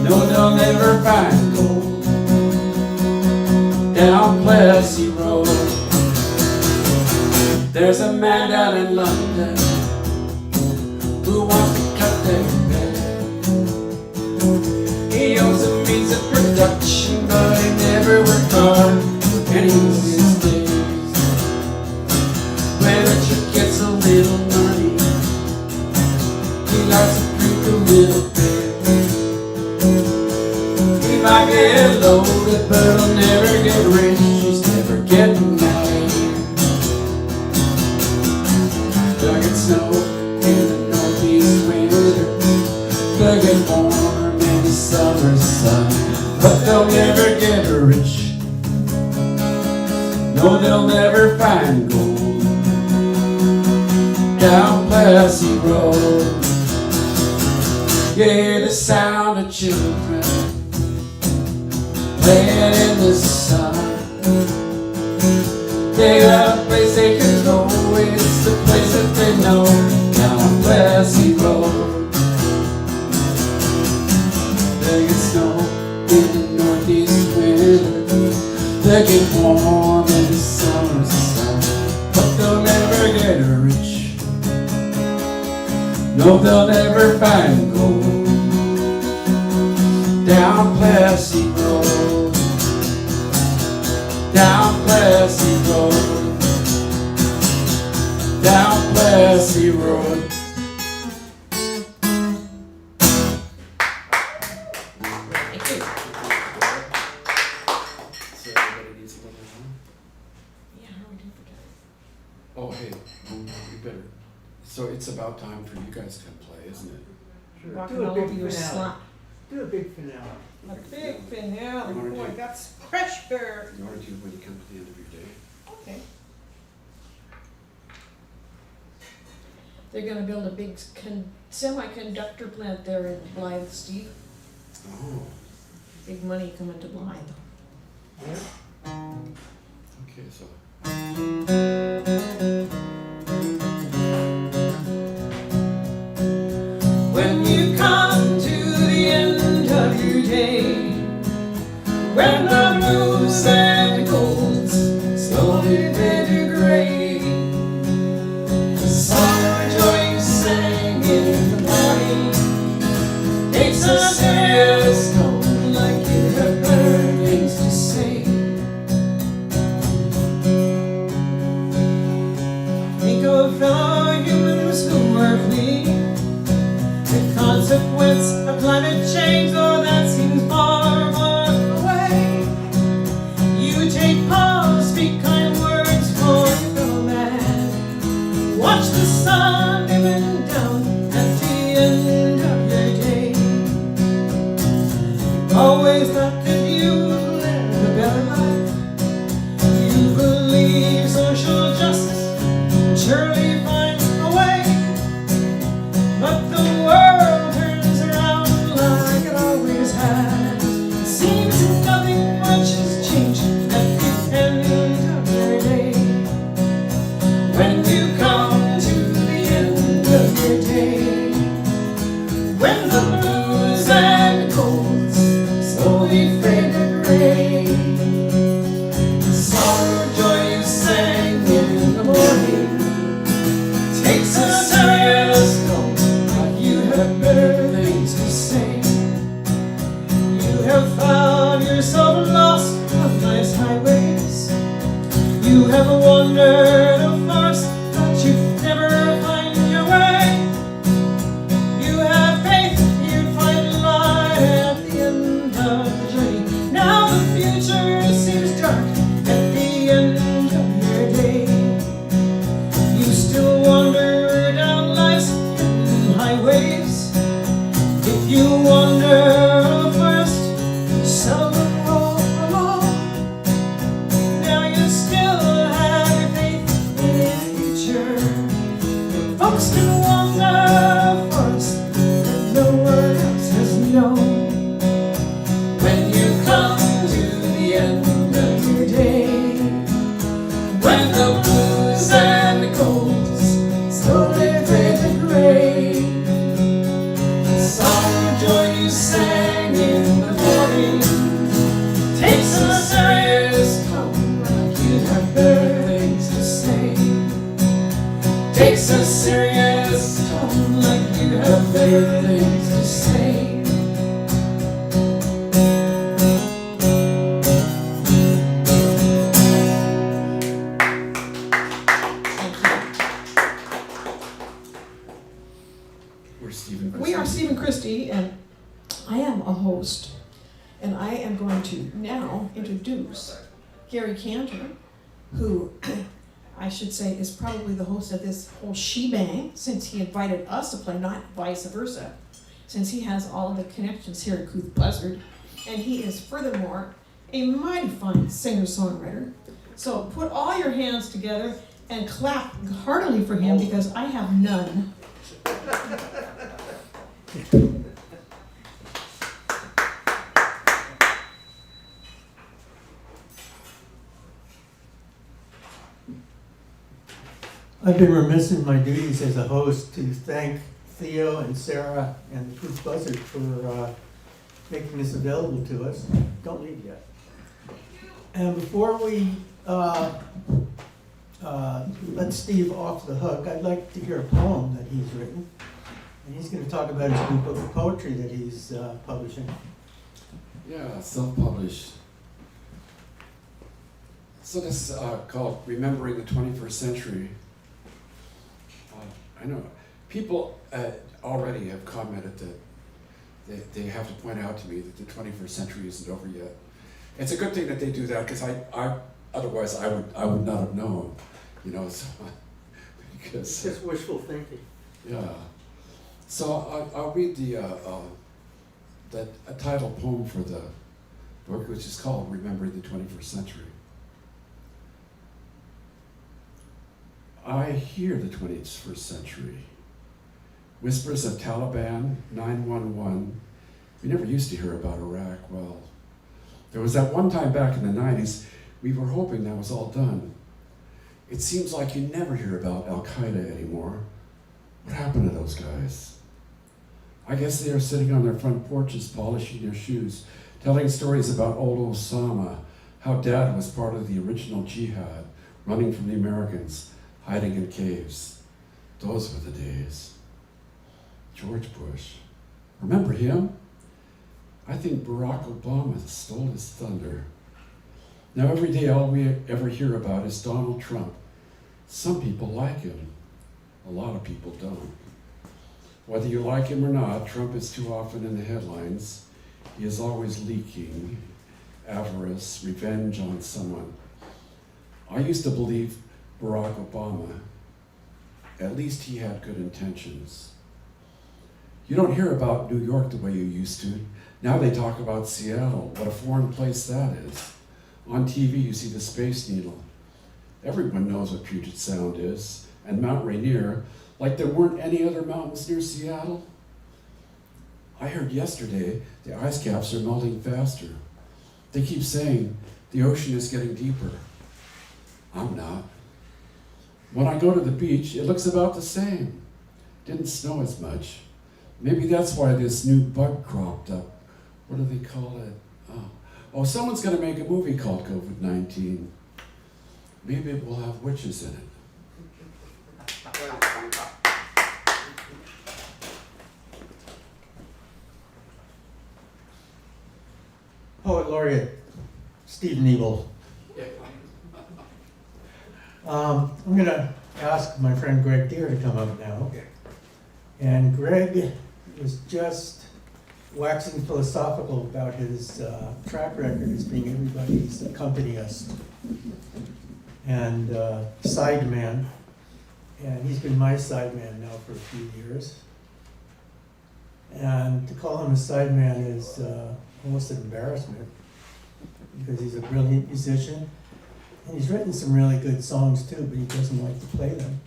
Speaker 2: No, they'll never find gold down Plessy Road. There's a man down in London who wants to cut their bed. He owns a means of production, but he never worked hard for any of his days. When Richard gets a little money, he likes to drink a little bit. He might get loaded, but he'll never get rich. He's never getting out of here. They'll get snow in the northeast winter. They'll get warm in the summer sun, but they'll never get rich. No, they'll never find gold down Plessy Road. You hear the sound of children playing in the sun. They got a place they can go, it's the place that they know, down Plessy Road. They get snow in the northeast winter. They get warm in the summer sun, but they'll never get rich. No, they'll never find gold down Plessy Road. Down Plessy Road. Down Plessy Road.
Speaker 5: Thank you.
Speaker 2: So everybody needs a little more?
Speaker 5: Yeah, how are we doing for time?
Speaker 2: Oh, hey, you better. So it's about time for you guys to play, isn't it?
Speaker 1: Sure.
Speaker 5: Walking
Speaker 1: Do a
Speaker 5: all
Speaker 1: big
Speaker 5: over your
Speaker 1: finale.
Speaker 5: slot.
Speaker 1: Do a big finale.
Speaker 5: A big finale,
Speaker 2: Wanna
Speaker 5: boy,
Speaker 2: do-
Speaker 5: that's pressure.
Speaker 2: In order to when you come to the end of your day.
Speaker 5: Okay. They're gonna build a big semiconductor plant there in Blythe, Steve.
Speaker 2: Oh,
Speaker 5: Big money coming to Blythe.
Speaker 2: okay, so.
Speaker 6: When you come to the end of your day, when the blues and golds slowly fade to gray, the song of joy you sang in the morning takes us to your stone like you have better things to say. Think of fellow humans who are fleeing the consequence of climate change, though that seems far, far away. You take pause, speak kind words for your fellow man. Watch the sun dimming down at the end of your day. Always thought that you lived a better life. You believe social justice surely finds a way. But the world turns around like it always has. Seems nothing much has changed at the end of your day. When you come to the end of your day, when the blues and colds slowly fade to gray, the song of joy you sang in the morning takes us to your stone like you have better things to say. You have found yourself lost on nice highways. You have wandered a forest that you never find your way. You have faith you'd find light at the end of the journey. Now the future seems dark at the end of your day. You still wander down life's hidden highways. If you wander first, you seldom walk alone. Now you still have your faith in the future. Your folks can wander first, and no one else has known. When you come to the end of your day, when the blues and the colds slowly fade to gray, the song of joy you sang takes a serious tone, like you have better things to say.
Speaker 2: We're Stephen Kristi.
Speaker 5: We are Stephen Kristi, and I am a host, and I am going to now introduce Gary Kanter, who I should say is probably the host of this whole shebang, since he invited us to play, not vice versa, since he has all the connections here at Couth Buzzard, and he is furthermore a mighty fine singer-songwriter. So put all your hands together and clap heartily for him, because I have none.
Speaker 1: I've been remiss in my duties as a host to thank Theo and Sarah and the Couth Buzzard for making this available to us. Don't leave yet. And before we let Steve off the hook, I'd like to hear a poem that he's written. And he's going to talk about his new book of poetry that he's publishing.
Speaker 2: Yeah, self-published. So this is called Remembering the 21st Century. I know people already have commented that they have to point out to me that the 21st century isn't over yet. It's a good thing that they do that, because I otherwise I would not have known, you know. So because
Speaker 1: It's just wishful thinking.
Speaker 2: yeah. So I'll read the title poem for the book, which is called Remembering the 21st Century. I hear the 21st century. Whispers of Taliban, 911. We never used to hear about Iraq. Well, there was that one time back in the 90s, we were hoping that was all done. It seems like you never hear about Al-Qaeda anymore. What happened to those guys? I guess they are sitting on their front porches, polishing their shoes, telling stories about old Osama, how Dad was part of the original jihad, running from the Americans, hiding in caves. Those were the days. George Bush. Remember him? I think Barack Obama stole his thunder. Now every day all we ever hear about is Donald Trump. Some people like him. A lot of people don't. Whether you like him or not, Trump is too often in the headlines. He is always leaking avarice, revenge on someone. I used to believe Barack Obama, at least he had good intentions. You don't hear about New York the way you used to. Now they talk about Seattle, what a foreign place that is. On TV you see the Space Needle. Everyone knows what Puget Sound is, and Mount Rainier, like there weren't any other mountains near Seattle. I heard yesterday the ice caps are melting faster. They keep saying the ocean is getting deeper. I'm not. When I go to the beach, it looks about the same. Didn't snow as much. Maybe that's why this new bug cropped up. What do they call it? Oh, someone's gonna make a movie called COVID-19. Maybe it will have witches in it.
Speaker 1: Poet laureate Steve Nebel. I'm going to ask my friend Greg Deere to come up now. And Greg was just waxing philosophical about his track record as being everybody's accompanist and sideman. And he's been my sideman now for a few years. And to call him a sideman is almost an embarrassment, because he's a brilliant musician. And he's written some really good songs too, but he doesn't like to play them.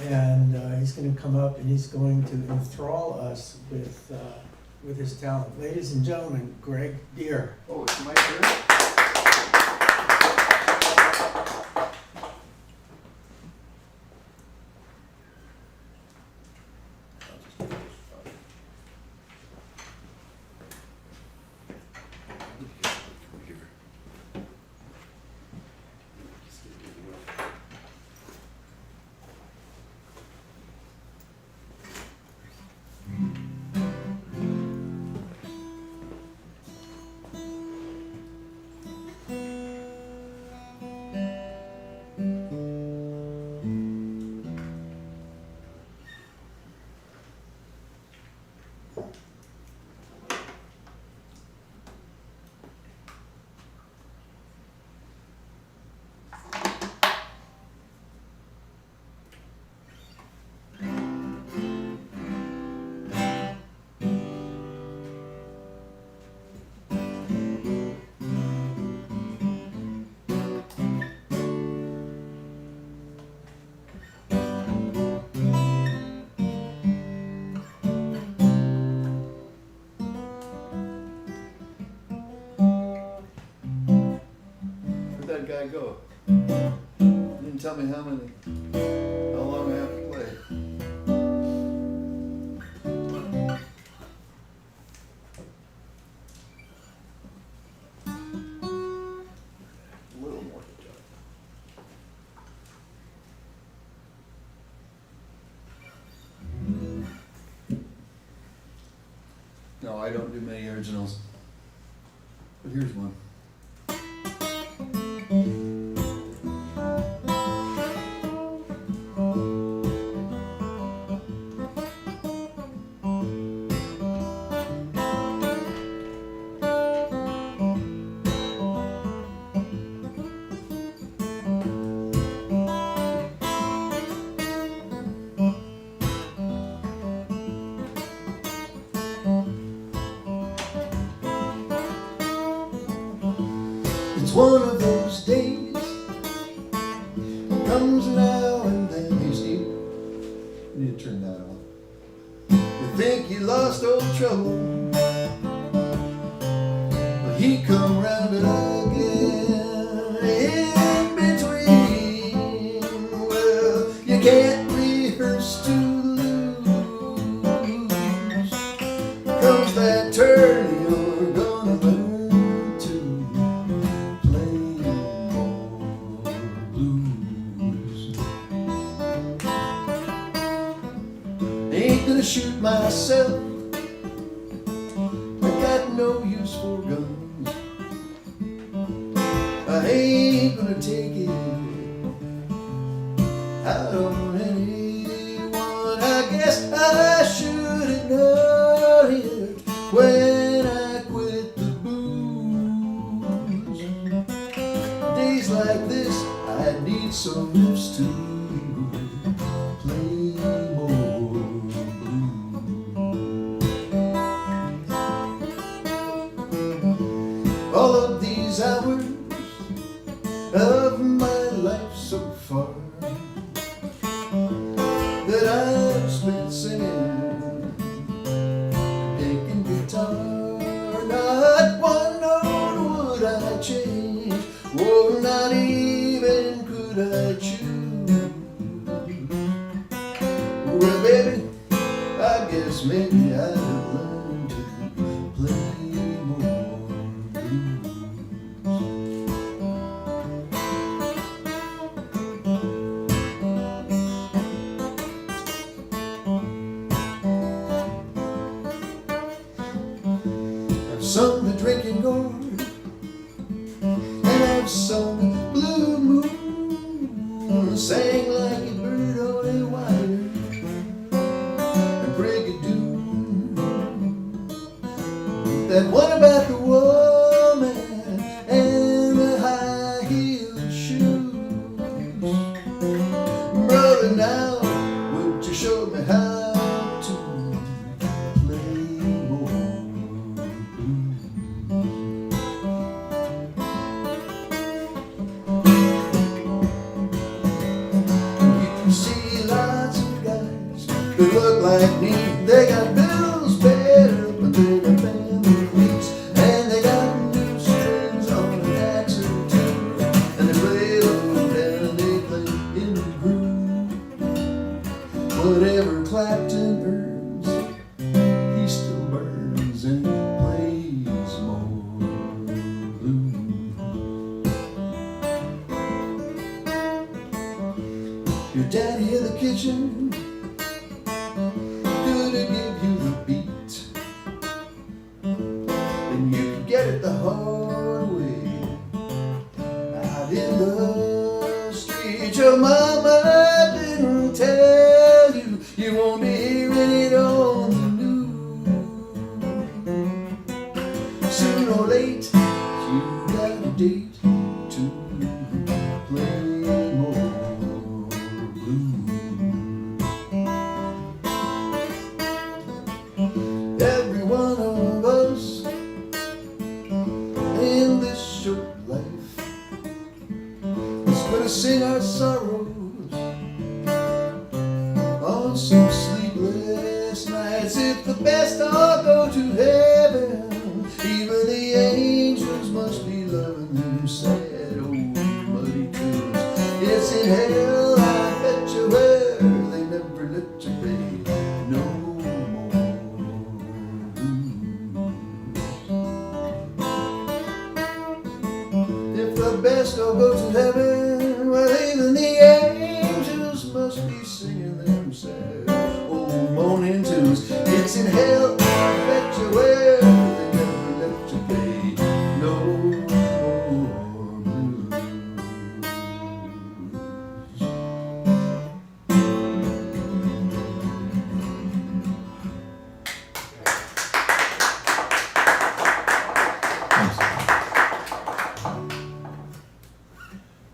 Speaker 1: And he's going to come up and he's going to enthrall us with his talent. Ladies and gentlemen, Greg Deere.
Speaker 3: Oh, it's my turn? that guy go? Didn't tell me how long I have to play. A little more to judge. No, I don't do many originals. But here's one. It's one of those days, comes now and then. Hey Steve, you need to turn that on. You think you lost old trouble, but he come round again. In between, well, you can't rehearse to lose. Comes that turn, you're gonna learn. Ain't gonna shoot myself, I got no use for guns. I ain't gonna take it out on anyone. I guess I should have known it when I quit the booze. Days like this, I need some lips to play more. All of these hours of my life so far that I've spent singing, taking guitar, not one note would I change, oh, not even could I choose. Well, baby, I guess maybe I'd have learned to play more. I've sung the drinking gourd, and I've sung Blue Moon, sang like a bird on a wire, and Brigadoon. That one about the woman and the high-heeled shoes. Brother, now would you show me how to play more blues? You see lots of guys who look like me. They got bills paid up until their family weeks, and they got new strings on an axe or two, and they play low down, they play in the groove. Whatever Clapton earns, he still burns and plays more blues. Your daddy in the kitchen, good the best all go to heaven, well, even the angels must be singing themselves. Oh, moaning tunes, it's in hell, I bet you where they never let you play no more blues.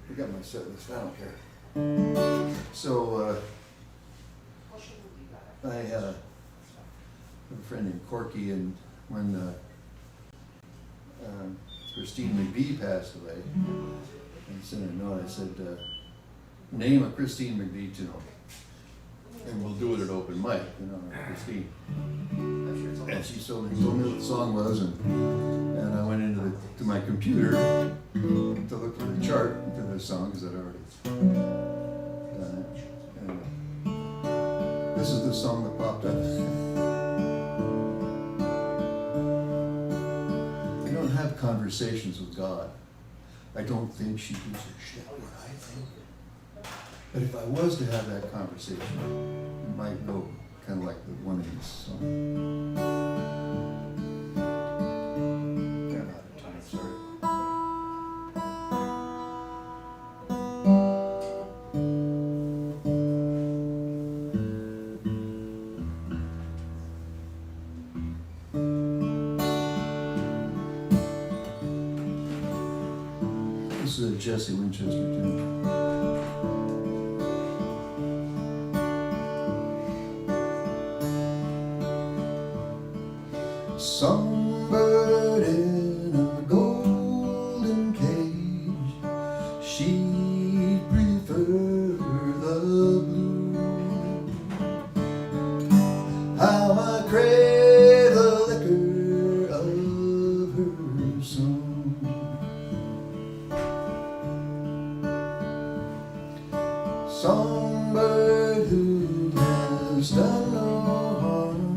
Speaker 3: I got my set list, I don't care. So, I have a friend named Corky, and when Christine McVie passed away, I sent her a note. I said, name a Christine McVie tune, and we'll do it at open mic, Christine. And she told me what the song was, and I went into to my computer to look for the chart to the song, because I'd already done it. And this is the song that popped up. I don't have conversations with God. I don't think she gives a shit what I think. But if I was to have that conversation, it might go kind of like the one in this song. I'm out of time, sorry. This is a Jesse Winchester tune. Songbird in a golden cage, she'd prefer the blue. How I crave the liquor of her song. Songbird who has done no harm,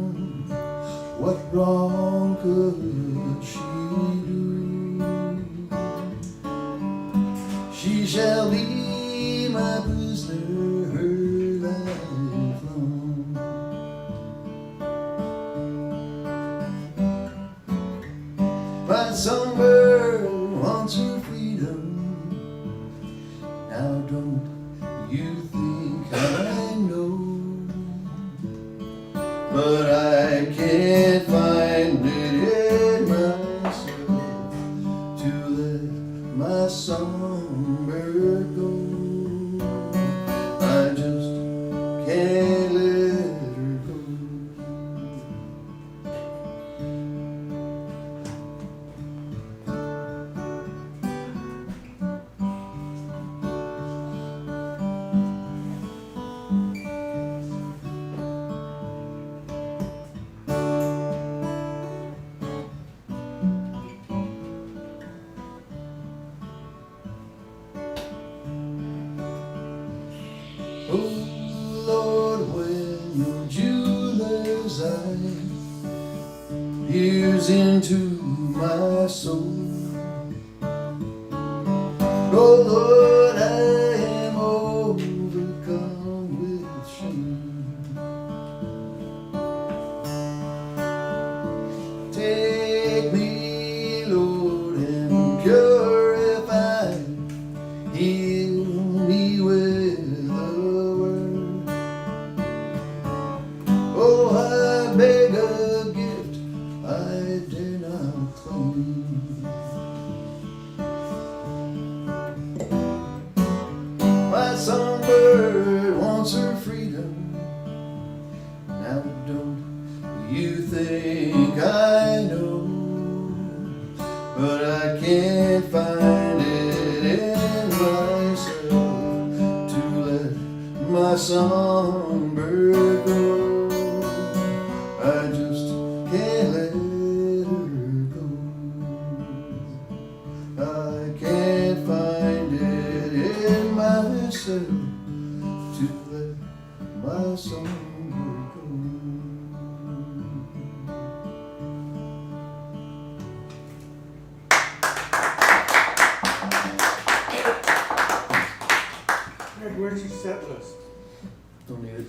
Speaker 3: what wrong could she do? She shall be my prisoner her life long. My songbird wants her freedom. Now don't you think I know? But I can't find it in myself to let my songbird go. I just can't let her go. Oh Lord, when your jeweler's eye peers into my soul, oh Lord, I am overcome with shame. Take me, Lord, and purify, heal me with a word. Oh, I beg a gift I dare not claim. My songbird wants her freedom. Now don't you think I know? But I can't find it in myself to let my songbird go. I just can't let her go. I can't find it in myself to let my songbird go.
Speaker 1: Where's your set list?
Speaker 3: Don't need it.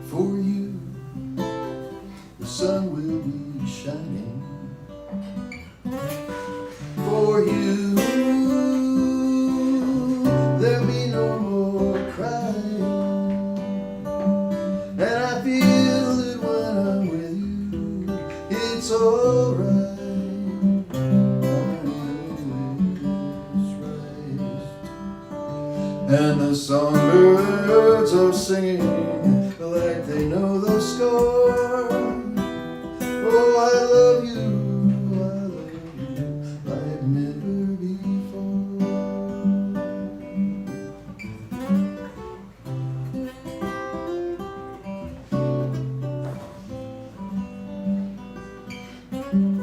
Speaker 3: For you, the sun will be shining. For you, there'll be no more crying. And I feel that when I'm with you, it's alright. It's right. And the songbirds are singing like they know the score. Oh, I love you like never before.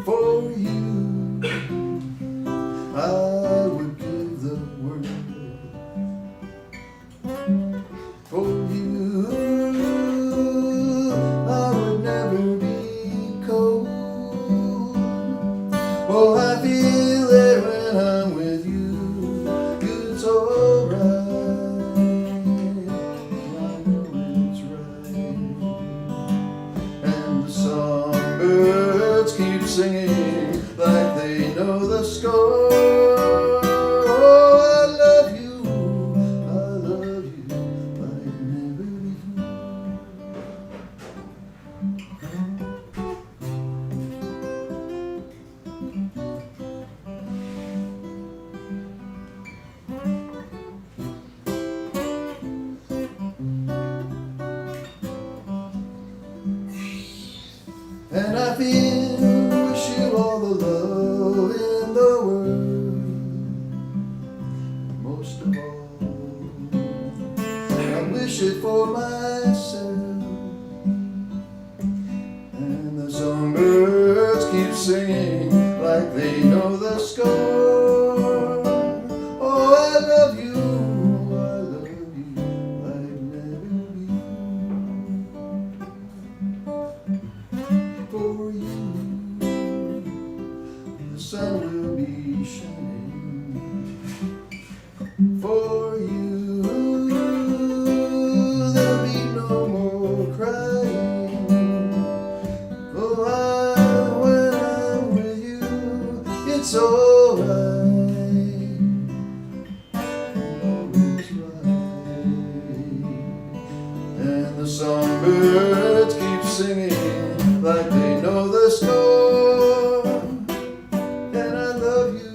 Speaker 3: For you, I would give the world. For you, I would never be cold. Oh, I feel that when I'm with you, it's alright. I know it's right. And the songbirds keep singing like they know the score. Oh, I love you like never before. And I feel wish you all the love in the world. Most of all, I wish it for myself. And the songbirds keep singing like they know the score. Oh, I love you like never before. For you, the sun will be shining. For you, there'll be no more crying. Oh, when I'm with you, it's alright. Always right. And the songbirds keep singing like they know the score. And I love you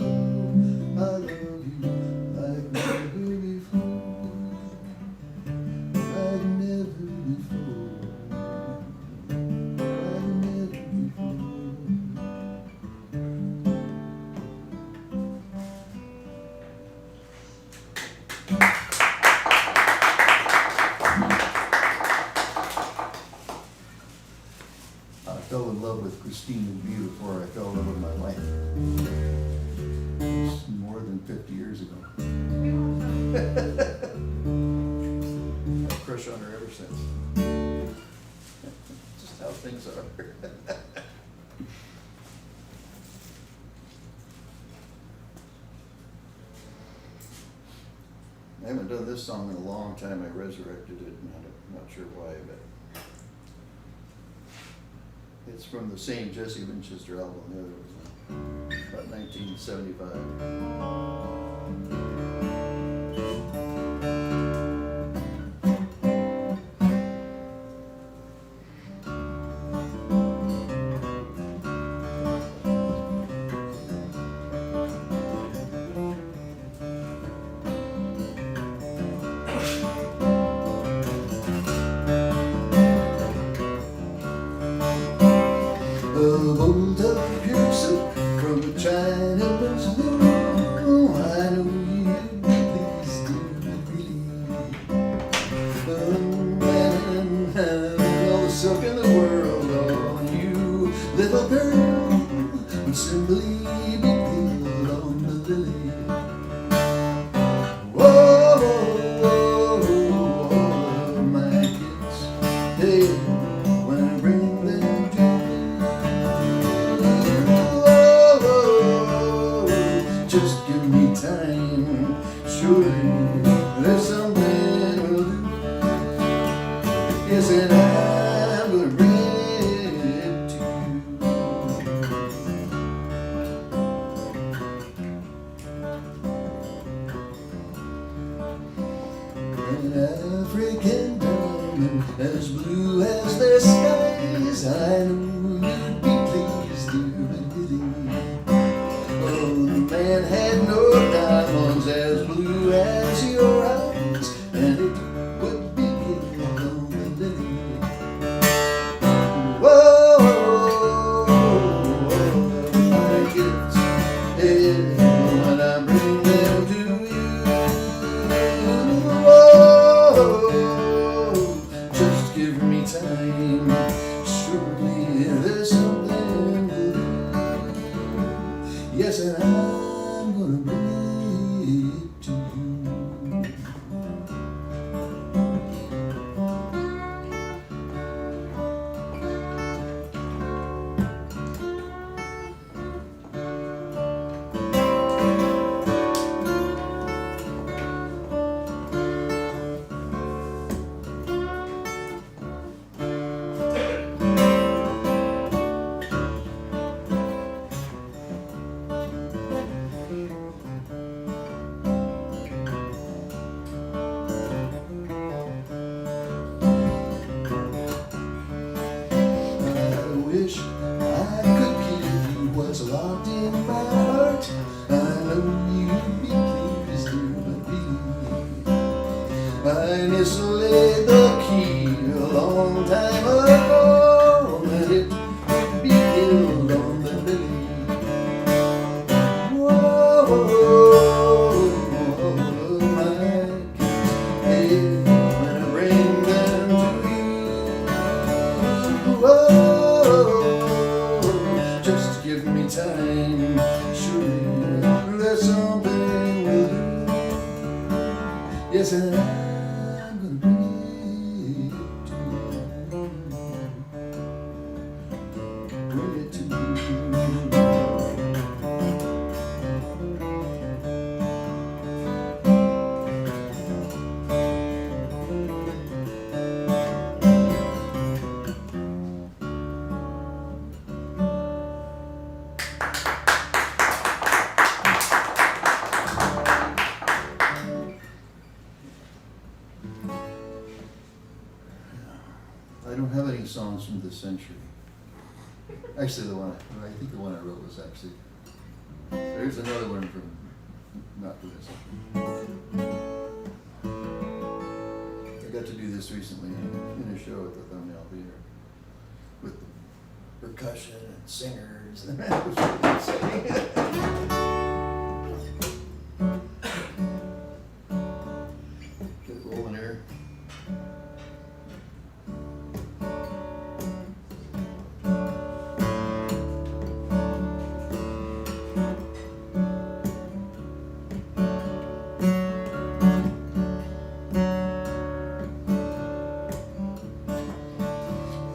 Speaker 3: like never before. Like never before. Like never before. I fell in love with Kristi before I fell in love with my wife. It's more than 50 years ago. I've had a crush on her ever since. Just how things are. I haven't done this song in a long time. I resurrected it, and I'm not sure why, but it's from the same Jesse Winchester album. The other was about 1975. Bolt of pure silk from a Chinaman's loom. Oh, I know you please do believe. Man, have all the silk in the world on you, little girl, would simply be killed on the lily. Yes, I know you'd be pleased, dear Billy. Oh, the man had no diamonds as blue as your eyes, and it would be good on the lily. Whoa, my gifts, yeah, when I bring them to you. Whoa, just give me time. Surely there's something to do. Yes, and I'm gonna bring it to you. I wish I could give you what's locked in my heart. I know you'd be pleased, dear baby. I mislaid the key a long time ago, and it would be killed on the lily. Whoa, my kiss, hey, when I bring them to you. Whoa, just give me time. Surely there's something we'll do. Yes, and I'm gonna bring it to you. Bring it to you. I don't have any songs from this century. Actually, I think the one I wrote was actually, there's another one from, not from this century. I got to do this recently in a show at the Thumbnail Theater with percussion and singers, and it was really exciting. Get it rolling here.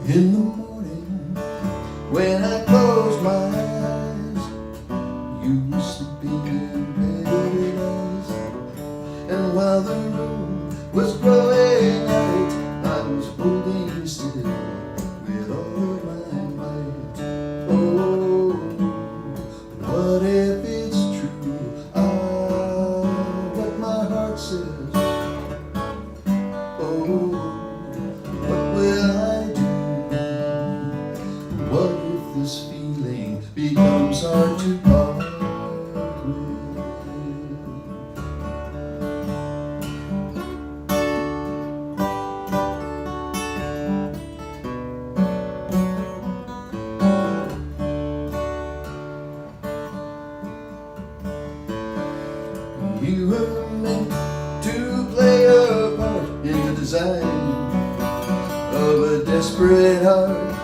Speaker 3: In the morning, when I closed my eyes, you were sleeping in paradise. And while the room was growing light, I was holding still with all of my might. Oh, what if it's true? What my heart says. Oh, what will I do? What if this feeling becomes hard to part with? You were meant to play a part in the design of a desperate heart.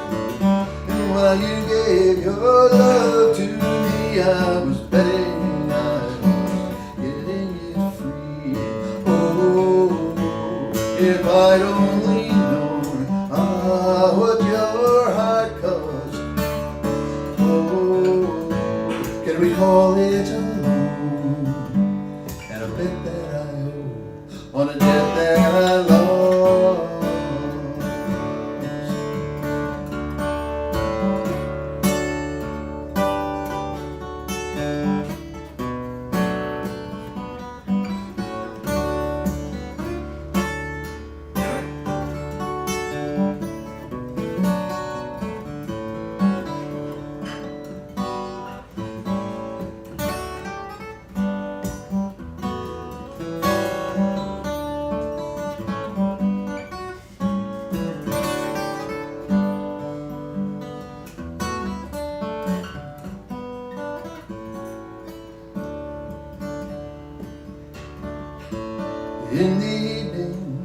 Speaker 3: And while you gave your love to me, I was betting I was getting it free. Oh, if I'd only known what your heart cost. Oh, can we call it a loan? And a bet that I owe on a debt that I lost. in the evening,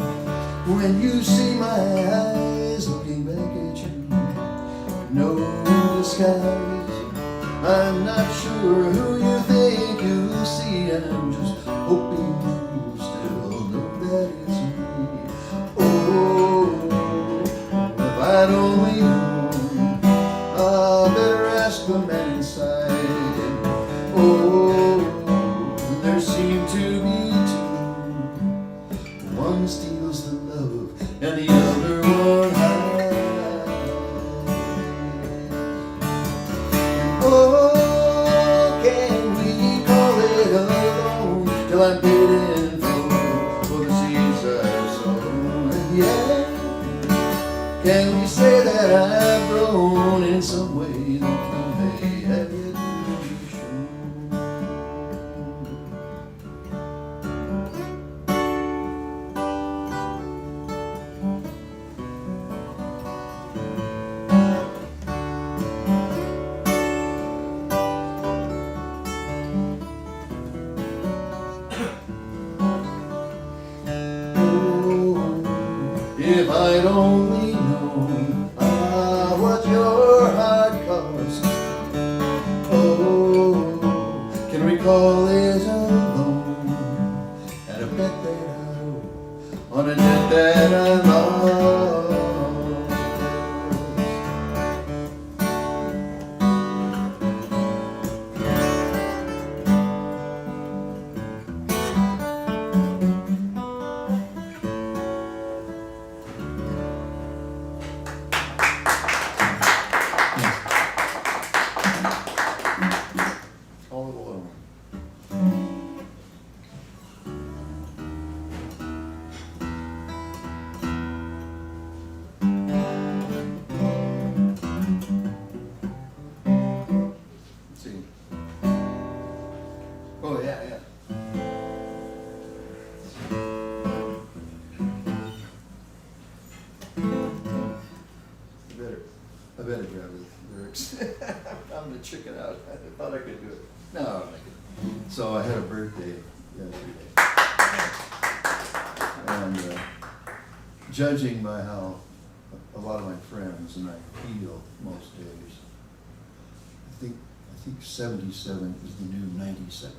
Speaker 3: when you see my eyes looking back at you, no disguise. I'm not sure who you think you see. I'm just hoping you still know that it's me. Oh, if I'd only known, I better ask the man inside. Oh, there seem to be two. One steals the love and the other one hides. Oh, can we call it alone till I'm paid in full for the seeds I've sown? Yeah, can we say that I've grown in some way that you may have yet to be shown? If I'd only known what your heart cost. Oh, can recall it alone, and a bet that I owe on a debt that I lost. All alone. Let's see. Oh yeah, yeah. I better grab the lyrics. I'm gonna check it out. I thought I could do it. No, I'll make it. So I had a birthday yesterday. And judging by how a lot of my friends and I feel most days, I think 77 is the new 97.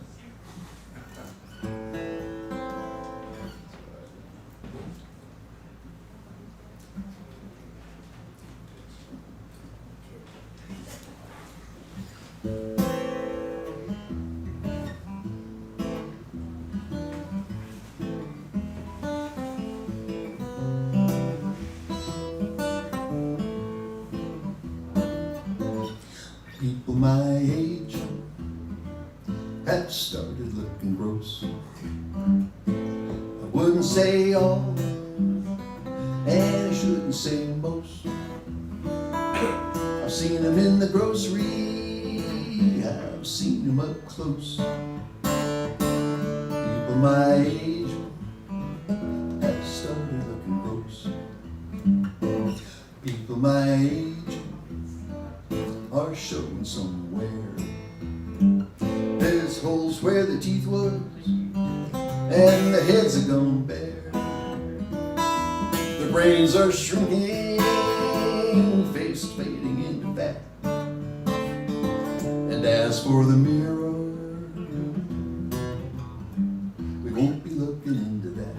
Speaker 3: People my age have started looking gross. I wouldn't say all, and I shouldn't say most. I've seen them in the grocery, I've seen them up close. People my age have started looking gross. People my age are showing somewhere. There's holes where the teeth was, and the heads are gone bare. The brains are shrinking, face fading into fat. And as for the mirror, we won't be looking into that.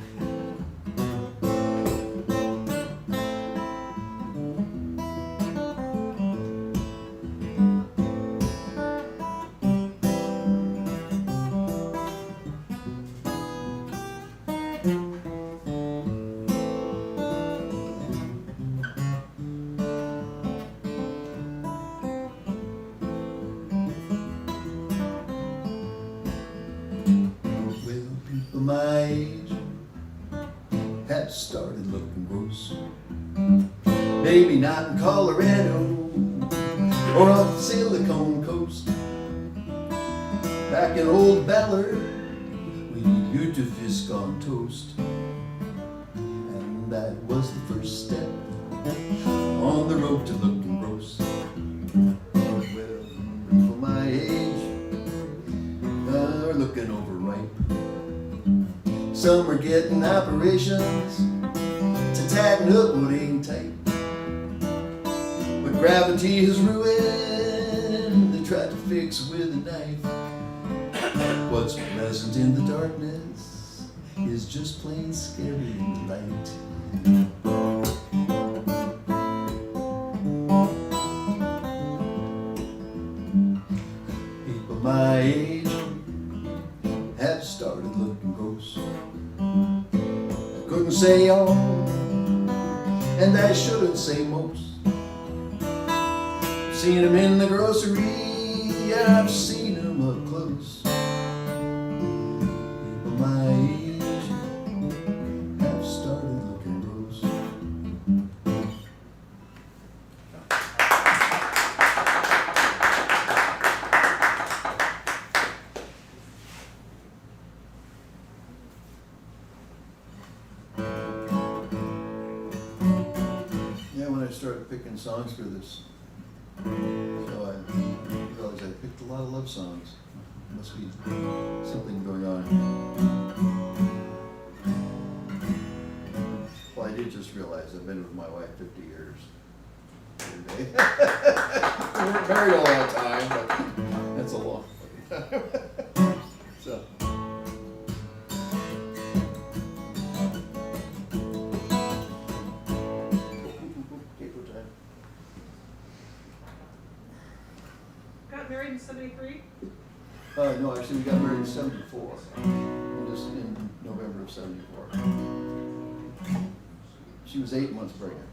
Speaker 3: My age have started looking gross. Maybe not in Colorado or off the Silicon Coast. Back in old Ballard, we need you to fisk on toast. And that was the first step on the road to looking gross. Well, people my age are looking overripe. Some are getting operations to tighten up what ain't tight. But gravity has ruined, they tried to fix with a knife. What's pleasant in the darkness is just plain scary in the light. People my age have started looking gross. Couldn't say all, and I shouldn't say most. Seen them in the grocery, I've seen them up close. People my age have started looking gross. Yeah, when I started picking songs for this show, I realized I picked a lot of love songs. Must be something going on. Well, I did just realize I've been with my wife 50 years. We weren't married all that time, but that's a long time. So. Capo time.
Speaker 4: Got married in 73?
Speaker 3: No, actually, we got married in 74. Just in November of 74. She was 8 months pregnant.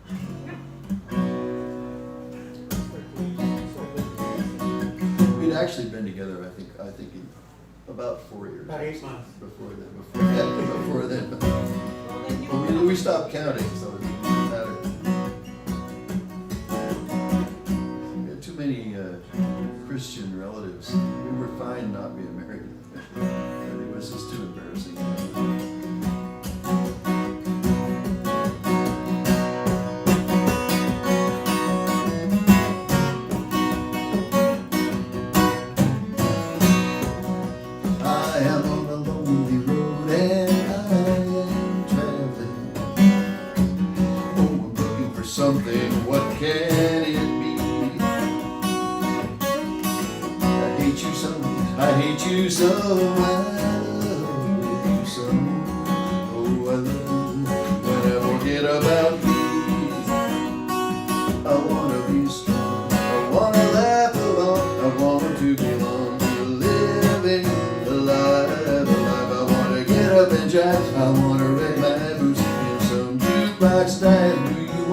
Speaker 3: We'd actually been together, I think in about 4 years.
Speaker 1: About 8 months.
Speaker 3: Before then.
Speaker 4: Well, then you
Speaker 3: Well, we stopped counting, so it didn't matter. We had too many Christian relatives. We were fine not being married. It was just too embarrassing. I am on a lonely road and I am traveling. Oh, I'm looking for something, what can it be? I hate you so, I hate you so, I love you so. Oh, I love when I forget about me. I wanna be strong, I wanna laugh along, I want to belong to living alive. I wanna get up and jive, I wanna rig my boots in some jukebox style. Do you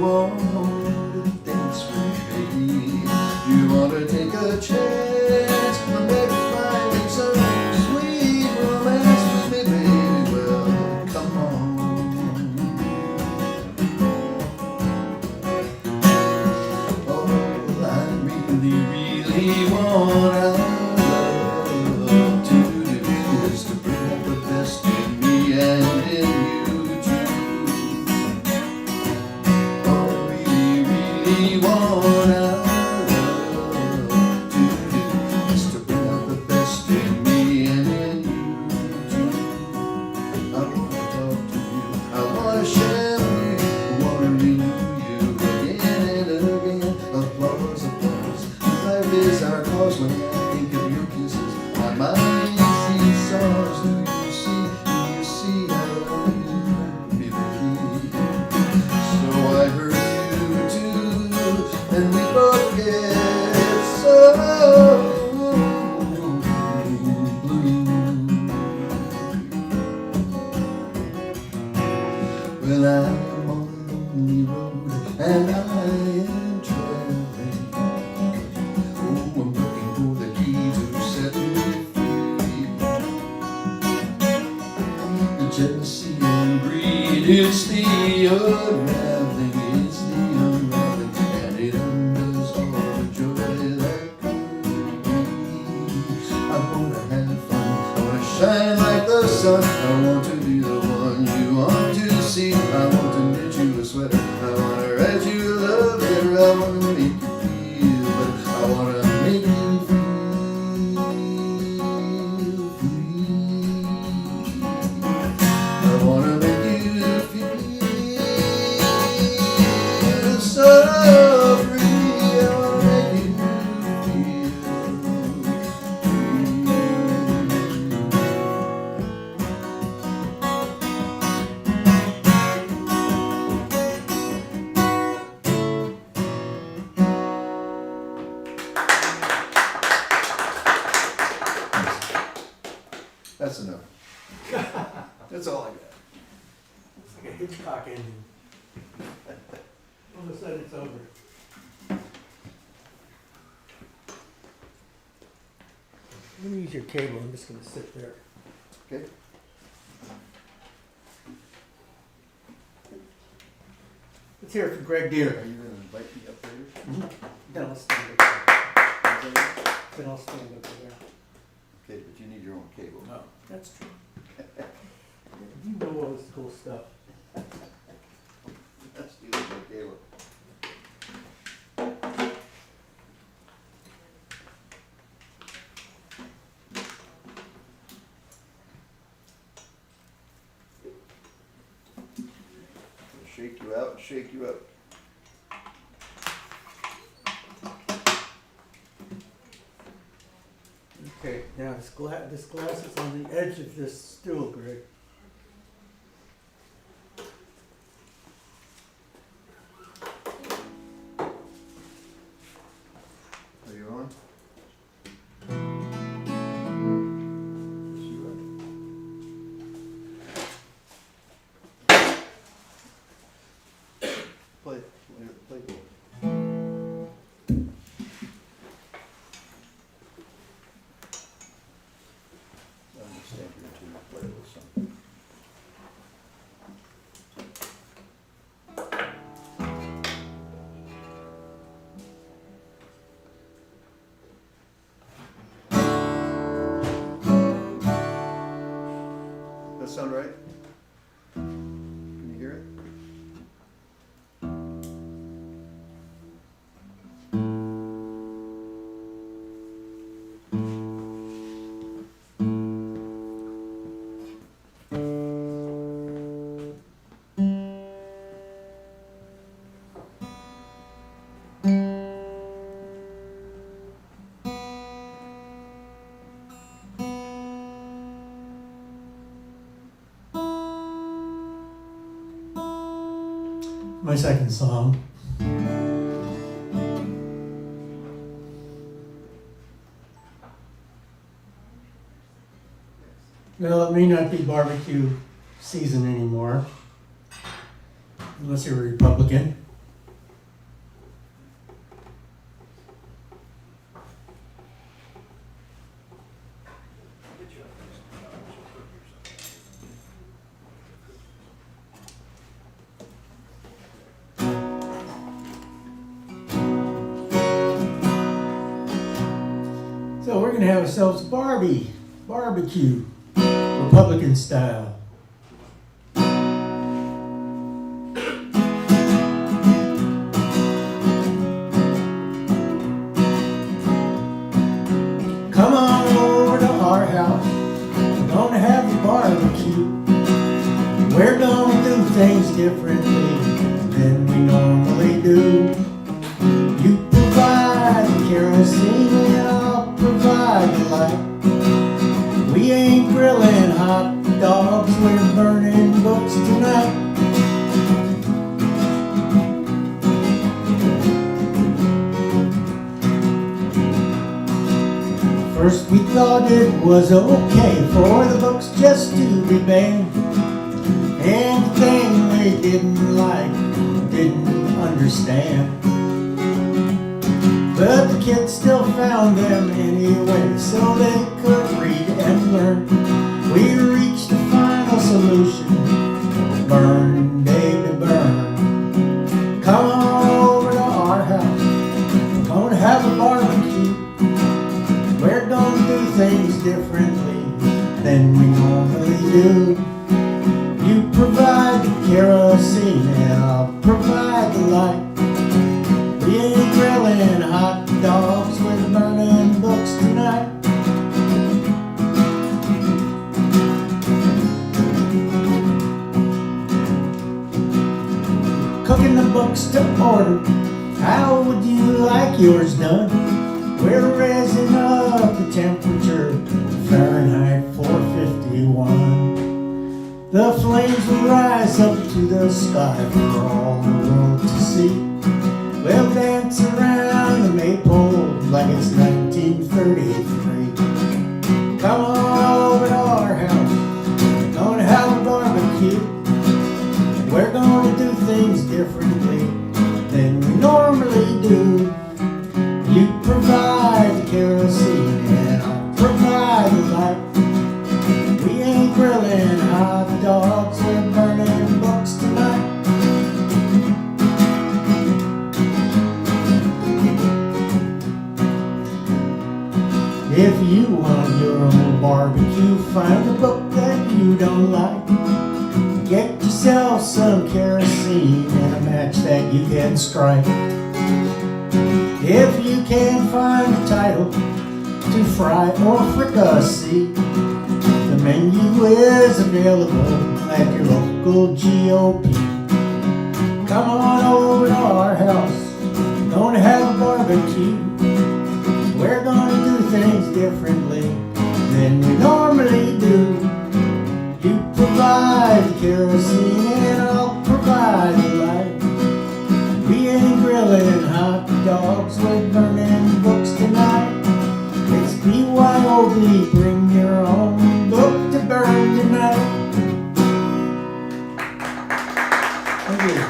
Speaker 3: want to dance with me? You wanna take a chance, maybe finding some sweet romance with me, baby? Well, come on. Oh, I really want our love to do is to bring out the best in me and in you too. Oh, really want our love to do is to bring out the best in me and in you too. I wanna talk to you, I wanna share with you, I wanna renew you again and again. Applause, applause, life is our cause. When I think of your kisses, my mind sees stars. Do you see how I love you, baby? So I hurt you too, and we both get so blue. Well, I'm on a lonely road and I am traveling. Oh, I'm looking for the key to set me free. The jealousy and greed, it's the unraveling, it's the unraveling, and it undoes all the joy that could be. I wanna have fun, I wanna shine like the sun, I want to be the one you want to see. I want to knit you a sweater, I wanna write you a love letter, I wanna make you feel better, I wanna make you feel free.
Speaker 1: over. Let me use your cable, I'm just gonna sit there.
Speaker 3: Okay.
Speaker 1: Let's hear it from Greg
Speaker 3: Are
Speaker 1: Deere.
Speaker 3: you gonna invite me up later?
Speaker 1: Then I'll stand up there.
Speaker 3: Is that
Speaker 1: Then I'll stand up there.
Speaker 3: it? Okay, but you need your own cable.
Speaker 1: No, that's true. You know all this cool stuff.
Speaker 3: That's stealing my cable. Shake you out and shake you up.
Speaker 1: Okay, now this glass is on the edge of this stool, Greg.
Speaker 3: Are you on? Yes, you are. Play ball. I'm gonna stand here until you play a little something. That sound right? Can you hear it?
Speaker 1: My second song. Well, it may not be barbecue season anymore, unless you're a Republican. So we're gonna have ourselves barbecue, Republican style. Come on over to our house, we're gonna have a barbecue. We're gonna do things differently than we normally do. You provide the kerosene and I'll provide the light. We ain't grilling hot dogs, we're burning books tonight. First we thought it was okay for the books just to be banned. Anything they didn't like, didn't understand. But the kids still found them anyway, so they could read and learn. We reached the final solution, burn, baby, burn. Come on over to our house, we're gonna have a barbecue. We're gonna do things differently than we normally do. You provide the kerosene and I'll provide the light. We ain't grilling hot dogs, we're burning books tonight. Cooking the books to order, how would you like yours done? We're raising up the temperature to Fahrenheit 451. The flames will rise up to the sky for all the world to see. We'll dance around the maypole like it's 1933. Come on over to our house, we're gonna have a barbecue. We're gonna do things differently than we normally If you want your own barbecue, find a book that you don't like. Get yourself some kerosene and a match that you can strike. If you can't find a title to fry or fricassee, the menu is available at your local GOP. Come on over to our house, gonna have a barbecue. We're gonna do things differently than we normally do. You provide the kerosene and I'll provide the light. We ain't grilling hot dogs, we're burning books tonight. It's BYOB, bring your own book to burn tonight. Thank you.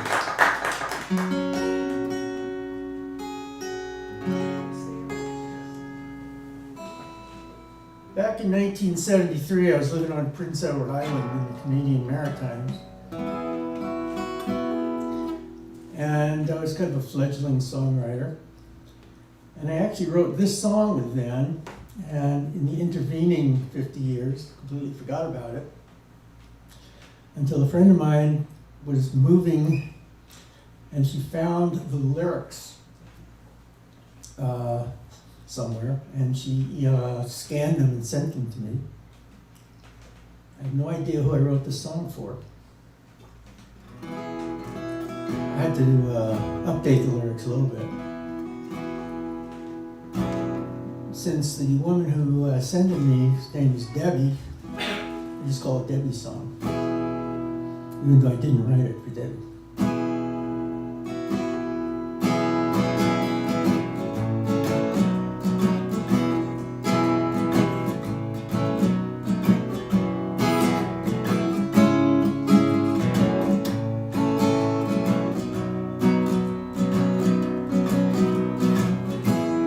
Speaker 1: Back in 1973, I was living on Prince Edward Island in the Canadian Maritimes. And I was kind of a fledgling songwriter. And I actually wrote this song with them, and in the intervening 50 years, completely forgot about it, until a friend of mine was moving and she found the lyrics somewhere, and she scanned them and sent them to me. I have no idea who I wrote this song for. I had to update the lyrics a little bit. Since the woman who sent it me, her name is Debbie, I just call it Debbie's song, even though I didn't write it for Debbie.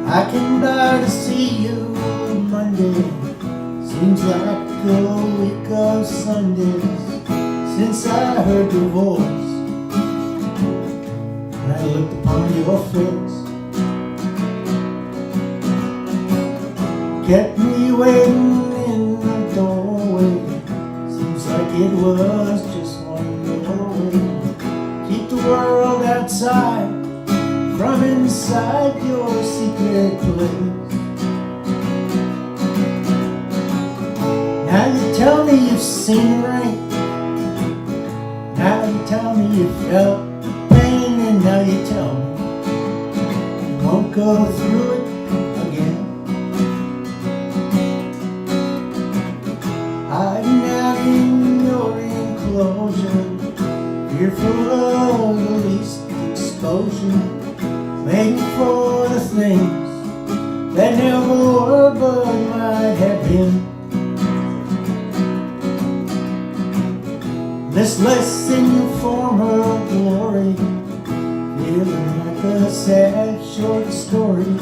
Speaker 1: I came by to see you Monday. Seems like a week of Sundays since I heard your voice. And I looked upon your face, kept me waiting in the doorway. Seems like it was just one doorway. Keep the world outside from inside your secret place. Now you tell me you've seen the rain. Now you tell me you felt the pain. And now you tell me you won't go through it again. Hiding out in your enclosure, fearful of the least exposure, waiting for the things that never were but might have been. Listless in your former glory, feeling like a sad short story,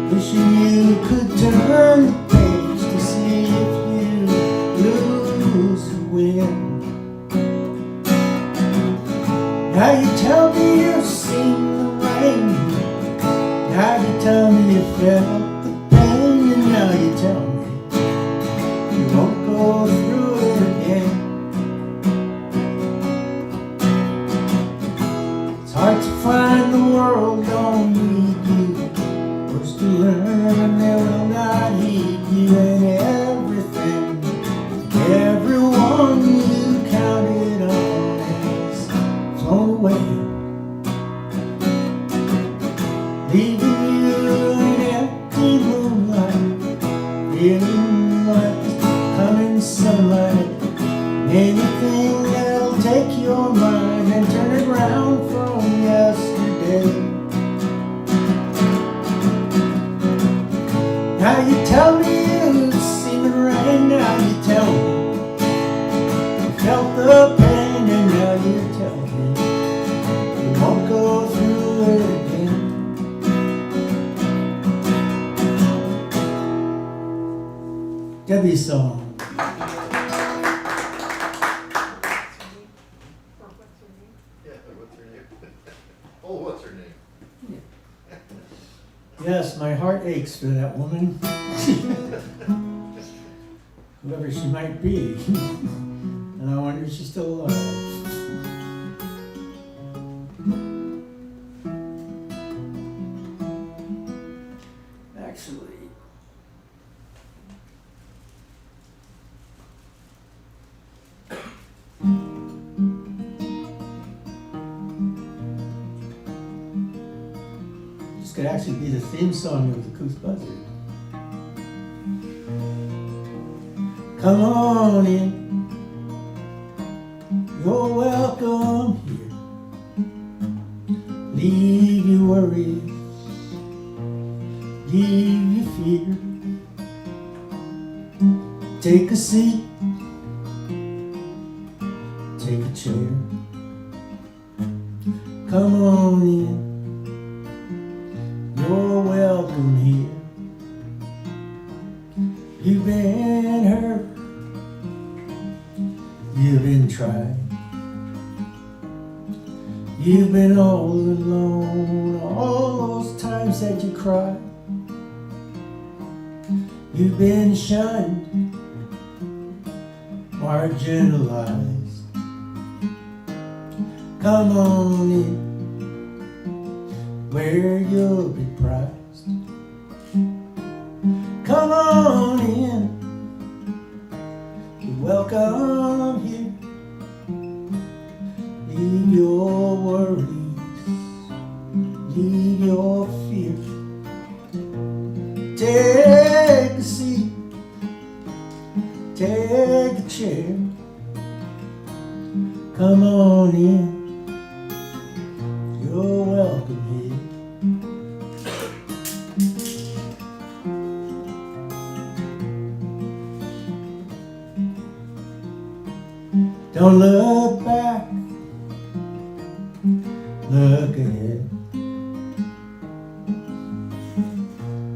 Speaker 1: wishing you could turn the page to see if you lose or win. Now you tell me you've seen the rain. Now you tell me you felt the pain. And now you tell me you won't go through it again. It's hard to find the world don't need you. Words to learn and they will not heed you. And everything, everyone you counted on has flown away, leaving you in empty moonlight, feeling like coming sunlight. Anything that'll take your mind and turn it round from yesterday. Now you tell me you've seen the rain. Now you tell me you felt the pain. And now you tell me you won't go through it again. Debbie's song.
Speaker 3: Yeah, what's her name? Oh, what's her name?
Speaker 1: Yes, my heart aches for that woman. Whoever she might be. And I wonder if she's still alive. Actually, this could actually be the theme song of the Coos Buzzard. Come on in, you're welcome here. Leave your worries, leave your fear. Take a seat, take a chair. Come on in, you're welcome here. You've been hurt, you've been tried, you've been all alone, all those times that you cried. You've been shunned, marginalized. Come on in, where you'll be prized. Come on in, you're welcome here. Leave your worries, leave your fears. Take a seat, take a chair. Come on in, you're welcome here. Don't look back, look ahead.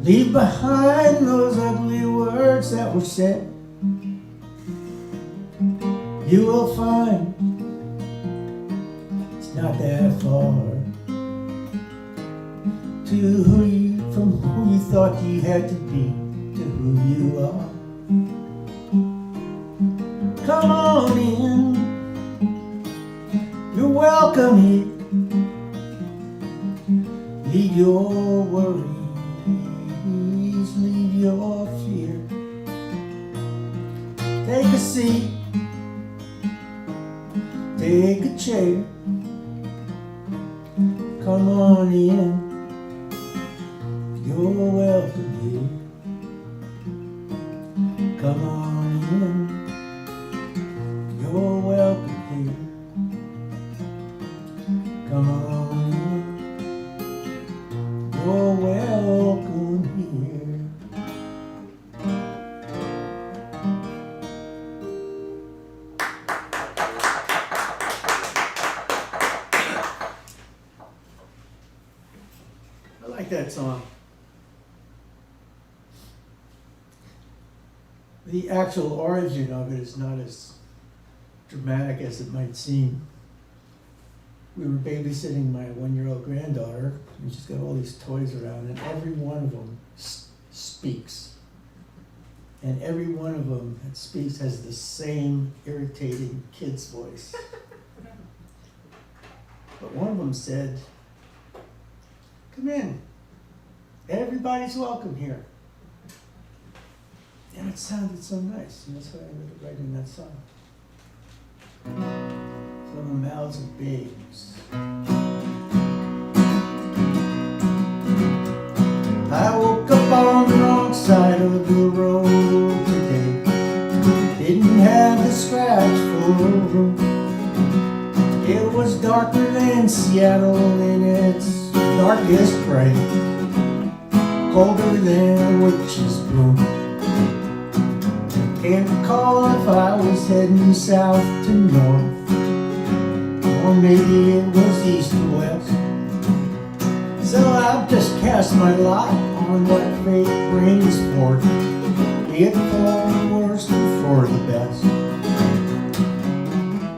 Speaker 1: Leave behind those ugly words that were said. You will find it's not that far from who you thought you had to be to who you are. Come on in, you're welcome here. Leave your worries, leave your fear. Take a seat, take a chair. Come on in, you're welcome here. Come on in, you're welcome here. Come on in, you're welcome here. I like that song. The actual origin of it is not as dramatic as it might seem. We were babysitting my 1-year-old granddaughter, and she's got all these toys around, and every one of them speaks. And every one of them that speaks has the same irritating kid's voice. But one of them said, "Come in, everybody's welcome here." And it sounded so nice, and that's why I ended up writing that song. From the mouths of babes. I woke up on the wrong side of the road today. Didn't have the scratch for a room. It was darker than Seattle in its darkest gray. Colder than a witch's broom. Can't recall if I was heading south to north, or maybe it was east to west. So I've just cast my lot on what fate brings forth, be it for the worst or for the best.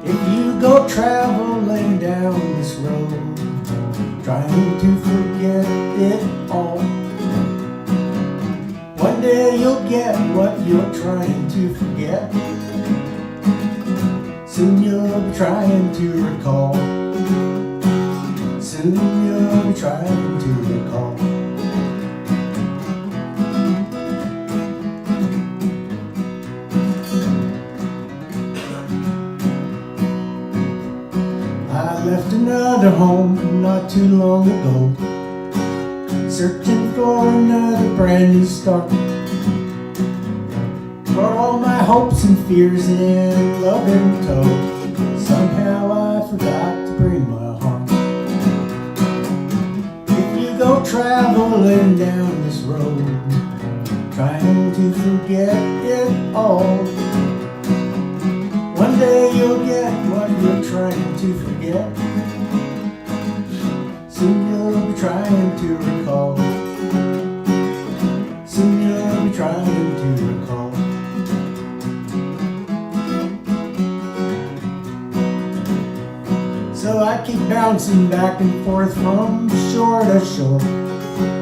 Speaker 1: If you go traveling down this road, trying to forget it all, One day you'll get what you're trying to forget. Soon you'll be trying to recall. Soon you'll be trying to recall. I left another home not too long ago, searching for another brand new start. Brought all my hopes and fears and love in tow. Somehow I forgot to bring my heart. If you go traveling down this road, trying to forget it all, one day you'll get what you're trying to forget. Soon you'll be trying to recall. Soon you'll be trying to recall. So I keep bouncing back and forth from shore to shore,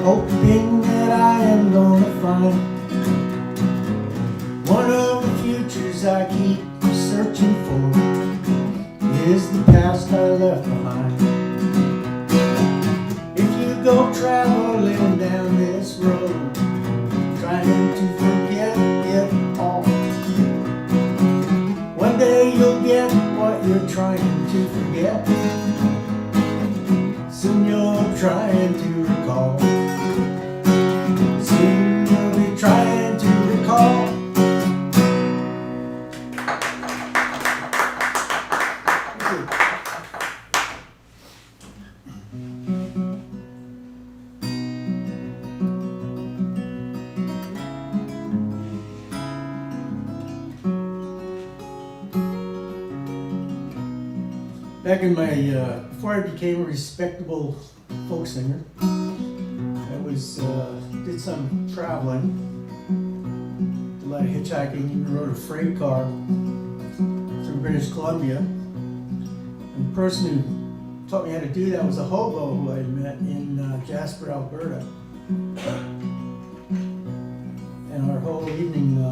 Speaker 1: hoping that I am gonna find one of the futures I keep searching for is the past I left behind. If you go traveling down this road, trying to forget it all, one day you'll get what you're trying to forget. Soon you'll be trying to recall. Soon you'll be trying to recall. Back in my, before I became a respectable folk singer, I did some traveling, did a lot of hitchhiking, even rode a freight car through British Columbia. And the person who taught me how to do that was a hobo who I met in Jasper, Alberta. And our whole evening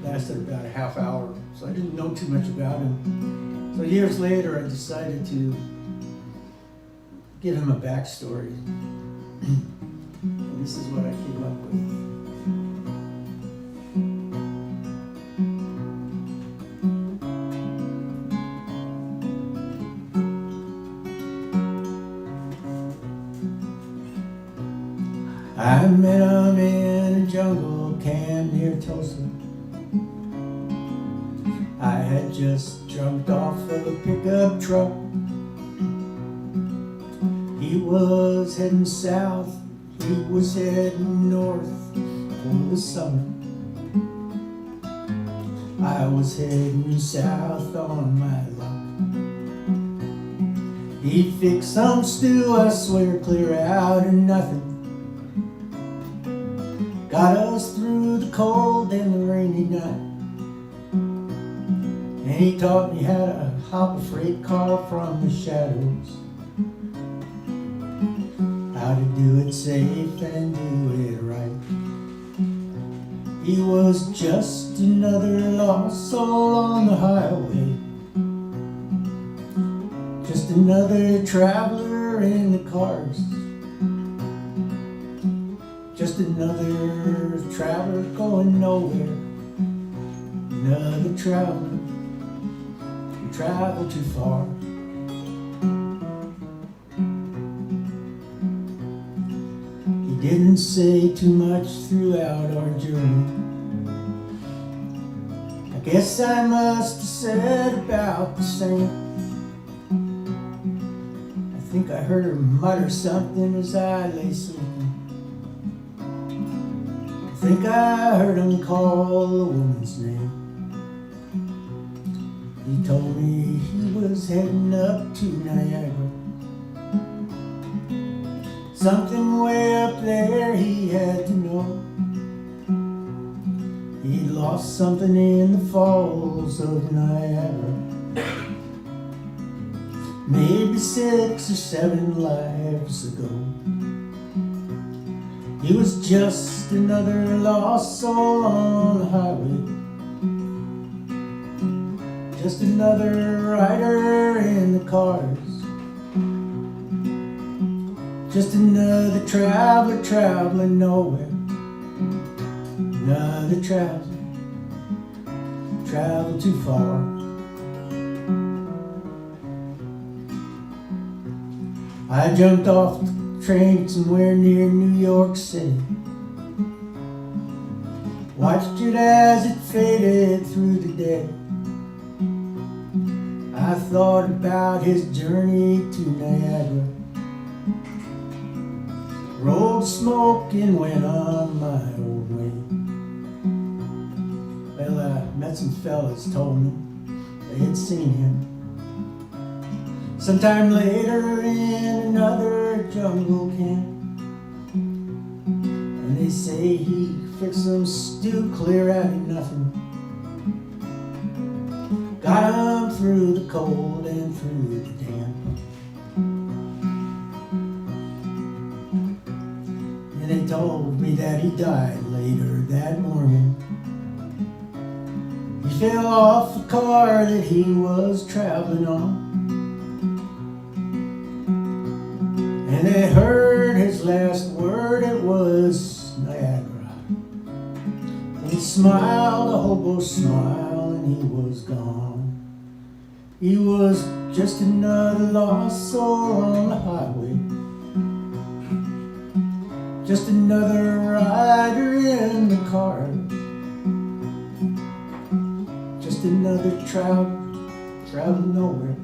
Speaker 1: lasted about a half hour, so I didn't know too much about him. So years later, I decided to give him a backstory. And this is what I came up with. I met him in a jungle camp near Tulsa. I had just jumped off of a pickup truck. He was heading south, he was heading north for the summer. I was heading south on my luck. He fixed some stew, I swear, clear out of nothing. Got us through the cold and the rainy night. And he taught me how to hop a freight car from the shadows, how to do it safe and do it right. He was just another lost soul on the highway, just another traveler in the cars, just another traveler going nowhere, another traveler who traveled too far. He didn't say too much throughout our journey. I guess I must have said about the same. I think I heard her mutter something as I lay sleeping. I think I heard him call a woman's name. He told me he was heading up to Niagara. Something way up there he had to know. He lost something in the falls of Niagara. Maybe 6 or 7 lives ago. He was just another lost soul on the highway, just another rider in the cars, just another traveler traveling nowhere, another traveler, travel too far. I jumped off the train somewhere near New York City, watched it as it faded through the day. I thought about his journey to Niagara, rolled smoke and went on my old way. Well, I met some fellas told me they had seen him sometime later in another jungle camp, and they say he fixed some stew clear out of nothing, got him through the cold and through the damp. And they told me that he died later that morning. He fell off the car that he was traveling on, and they heard his last word, it was Niagara. And he smiled a hobo smile and he was gone. He was just another lost soul on the highway, just another rider in the car, just another traveling nowhere,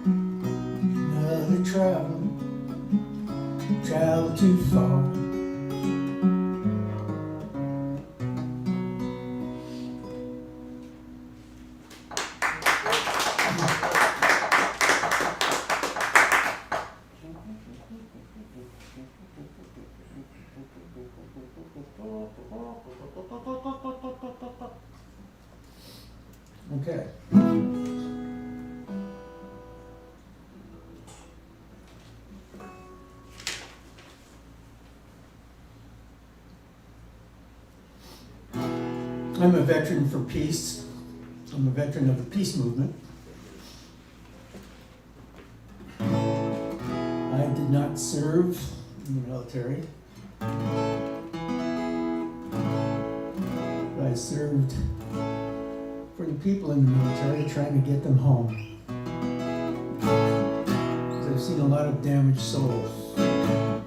Speaker 1: another travel too far. Okay. I'm a veteran for peace. I'm a veteran of the peace movement. I did not serve in the military. I served for the people in the military, trying to get them home. 'Cause I've seen a lot of damaged souls. And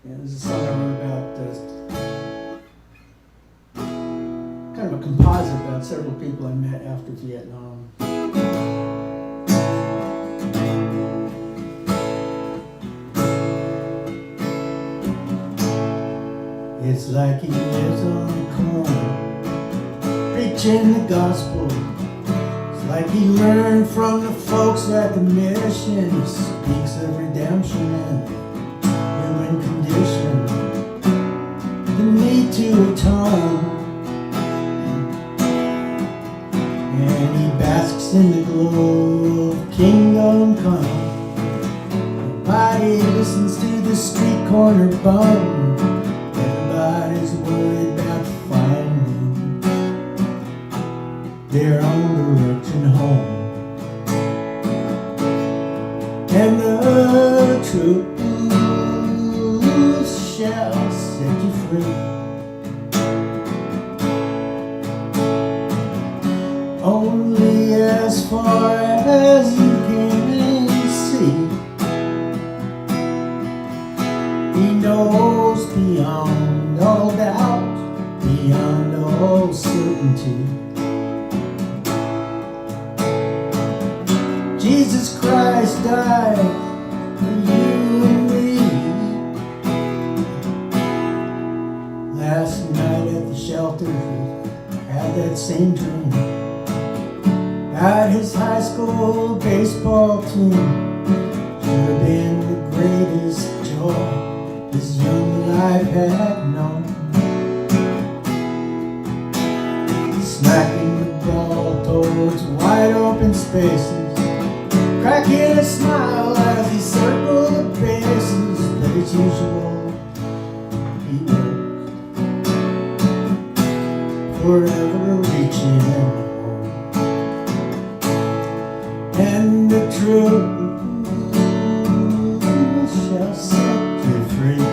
Speaker 1: there's a song I wrote about kind of a composite about several people I met after Vietnam. It's like he lives on the corner, preaching the gospel. It's like he learned from the folks at the mission. He speaks of redemption and human condition, the need to atone. And he basks in the glow of kingdom come. Nobody listens to the street corner bum. Everybody's worried about finding their own direction home. And the truth shall set you free. Only as far as you can see. He knows beyond all doubt, beyond all certainty. Jesus Christ died for you and me. Last night at the shelter, he had that same dream about his high school baseball team. Should have been the greatest joy his young life had known. Smacking the ball towards wide open spaces, cracking a smile as he circled the bases. But as usual, he was forever reaching home. And the truth shall set you free.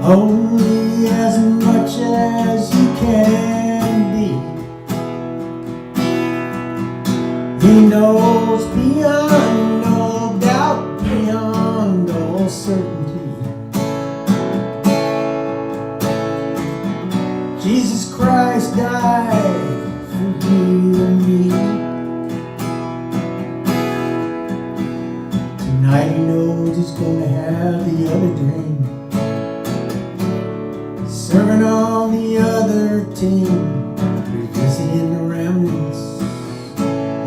Speaker 1: Only as much as you can be. He knows beyond all doubt, beyond all certainty. Jesus Christ died for you and me. Tonight he knows he's gonna have the other dream, serving on the other team, revisiting the remnants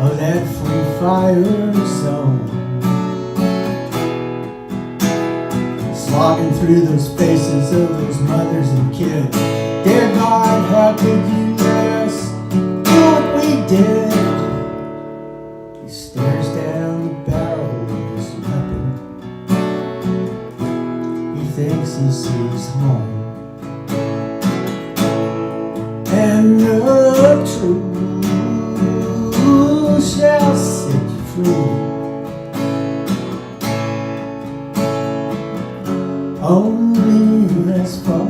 Speaker 1: of that free fire zone, slogging through those faces of those mothers and kids. Dear God, how could you let us do what we did? He stares down the barrel of his weapon. He thinks he sees home. And the truth shall set you free. Only as far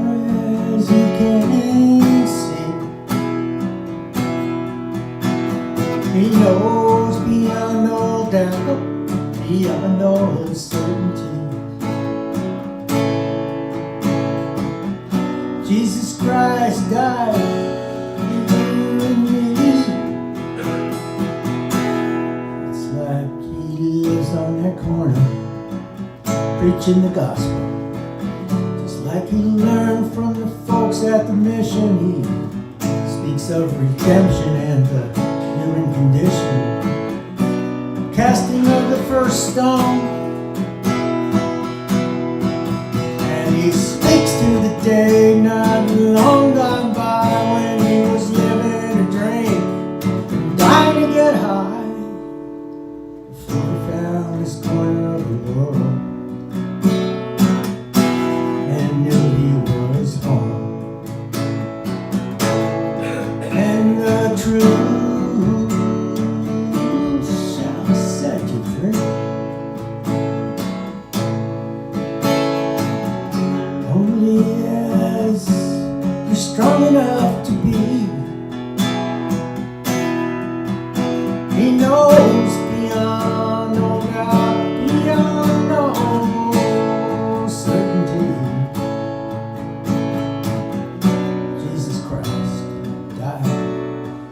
Speaker 1: as you can see. He knows beyond all doubt, beyond all certainty. Jesus Christ died for you and me. It's like he lives on that corner, preaching the gospel. Just like he learned from the folks at the mission. He speaks of redemption and the human condition, casting of the first stone. And he speaks to the day not long gone by, when he was living a dream and dying to get high, before he found his corner of the world and knew he was home. And the truth shall set you free. Only as you're strong enough to be. He knows beyond all doubt, beyond all certainty. Jesus Christ died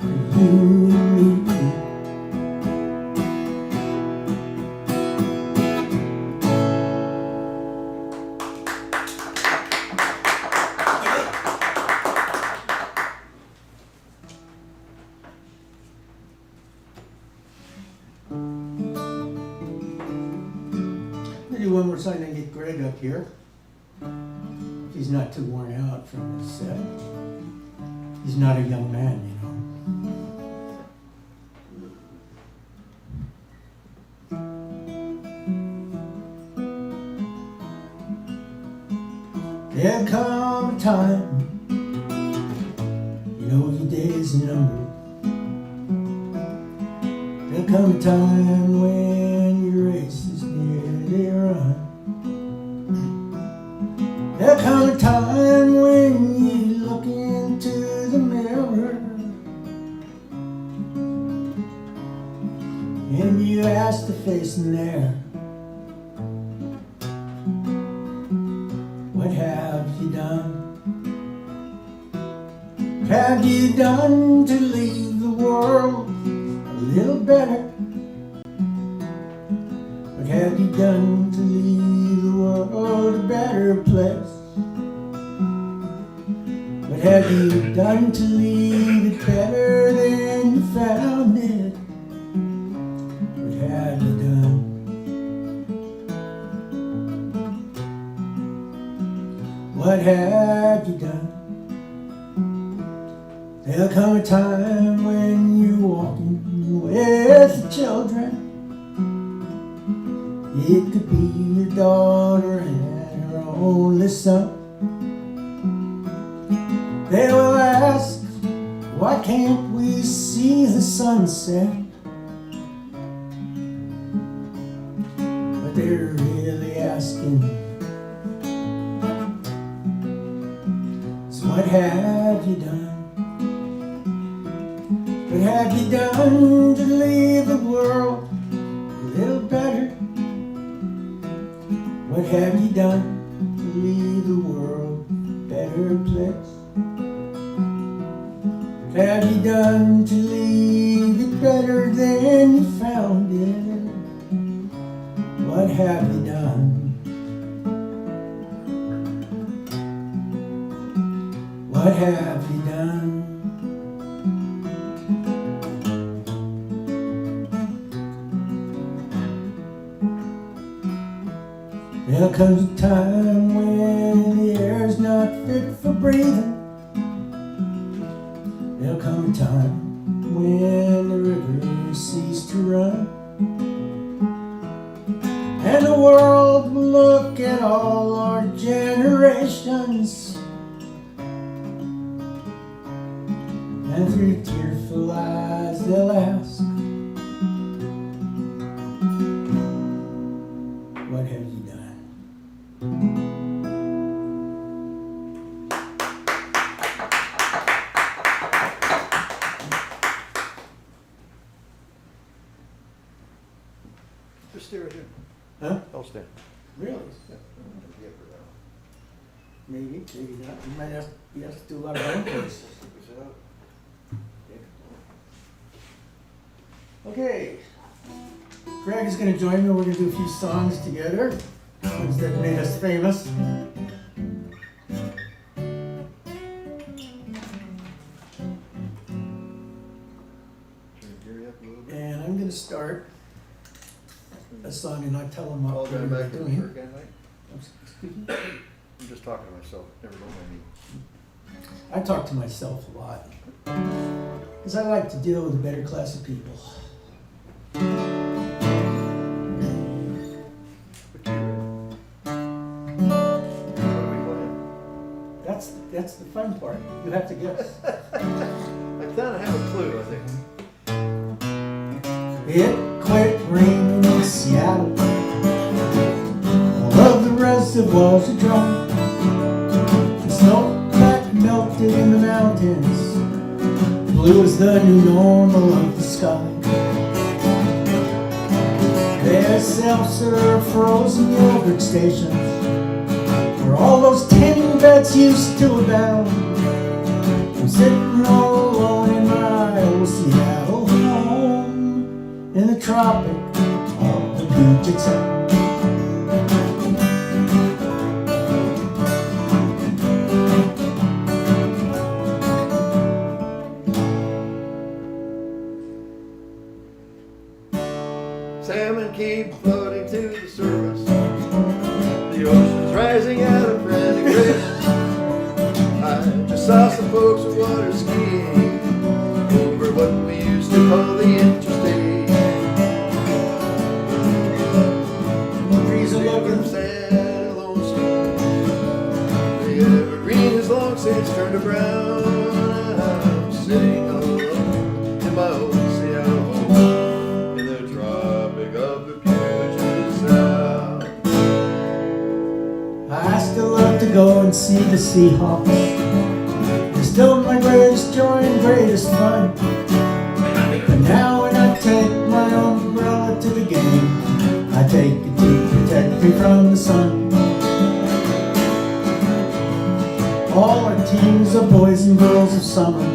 Speaker 1: for you and me. We'll do one more song and get Greg up here. If he's not too worn out from his set. He's not a young man, you know. There'll come a time, you know your days are numbered. There'll come a time when your race is nearly run. There'll come a time when you look into the mirror and you ask the face in there, what have you done? What have you done to leave the world a little better? What have you done to leave the world a better place? What have you done to leave it better than you found it? What have you done? What have you done? There'll come a time when you're walking with the children. It could be your daughter and her only son. They will ask, why can't we see the sunset? But they're really asking, so what have you done? What have you done to leave the world a little better? What have you done to leave the world a better place? What have you done to leave it better than you found it? What have you done? What have you done? There comes a time when the air's not fit for breathing. There'll come a time when the rivers cease to run, and the world will look at all our generations, and through tearful eyes they'll ask, what have you done?
Speaker 3: Just stay right here.
Speaker 1: Huh?
Speaker 3: I'll stand.
Speaker 1: Really?
Speaker 3: Yeah. Yeah, for that.
Speaker 1: Maybe, maybe not. You might have, you have to do a lot of vocals.
Speaker 3: Sit out.
Speaker 1: Okay. Greg is going to join me. We're going to do a few songs together, ones that made us famous.
Speaker 3: Turn your gear up a little bit.
Speaker 1: And I'm going to start a song and not tell them what
Speaker 3: All
Speaker 1: we're
Speaker 3: going back to the
Speaker 1: doing.
Speaker 3: work at night? I'm just talking to myself. Never know what I mean.
Speaker 1: I talk to myself a lot because I like to deal with a better class of people.
Speaker 3: Put you in. What are we playing?
Speaker 1: That's the fun part. You have to guess.
Speaker 3: I kind of have a clue, I think.
Speaker 1: It quit raining in Seattle. All of the reservoirs are dry. The snow that melted in the mountains. Blue is the new normal of the sky. There's self-serve frozen yogurt stations where all those tin beds used to abound. I'm sitting all alone in my old Seattle home in the tropic of the Puget Sound.
Speaker 3: Salmon keep floating to the surface. The ocean's rising out of frantic race. I just saw some folks with water skiing over what we used to call the interstate.
Speaker 1: Trees are
Speaker 3: Looking
Speaker 1: looking
Speaker 3: sad and lonesome. The evergreen has long since turned to brown. I'm sitting alone in my old Seattle home in the tropic of the Puget Sound.
Speaker 1: I still love to go and see the Seahawks. They're still my greatest joy and greatest fun. But now when I take my umbrella to the game, I take it to protect me from the sun. All our teams are boys and girls of summer.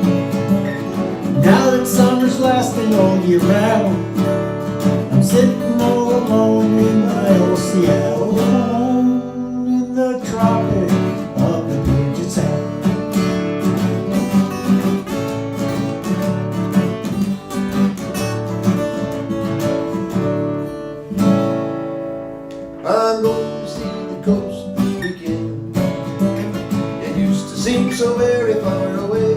Speaker 1: Now that summer's lasting all year round, I'm sitting all alone in my old Seattle home in the tropic of the Puget Sound.
Speaker 3: I'm going to see the coast this weekend. It used to seem so very far away,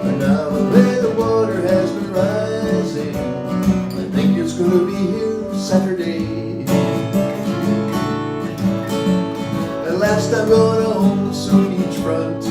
Speaker 3: but now the way the water has been rising, I think it's going to be here Saturday. At last I'm going home to some beachfront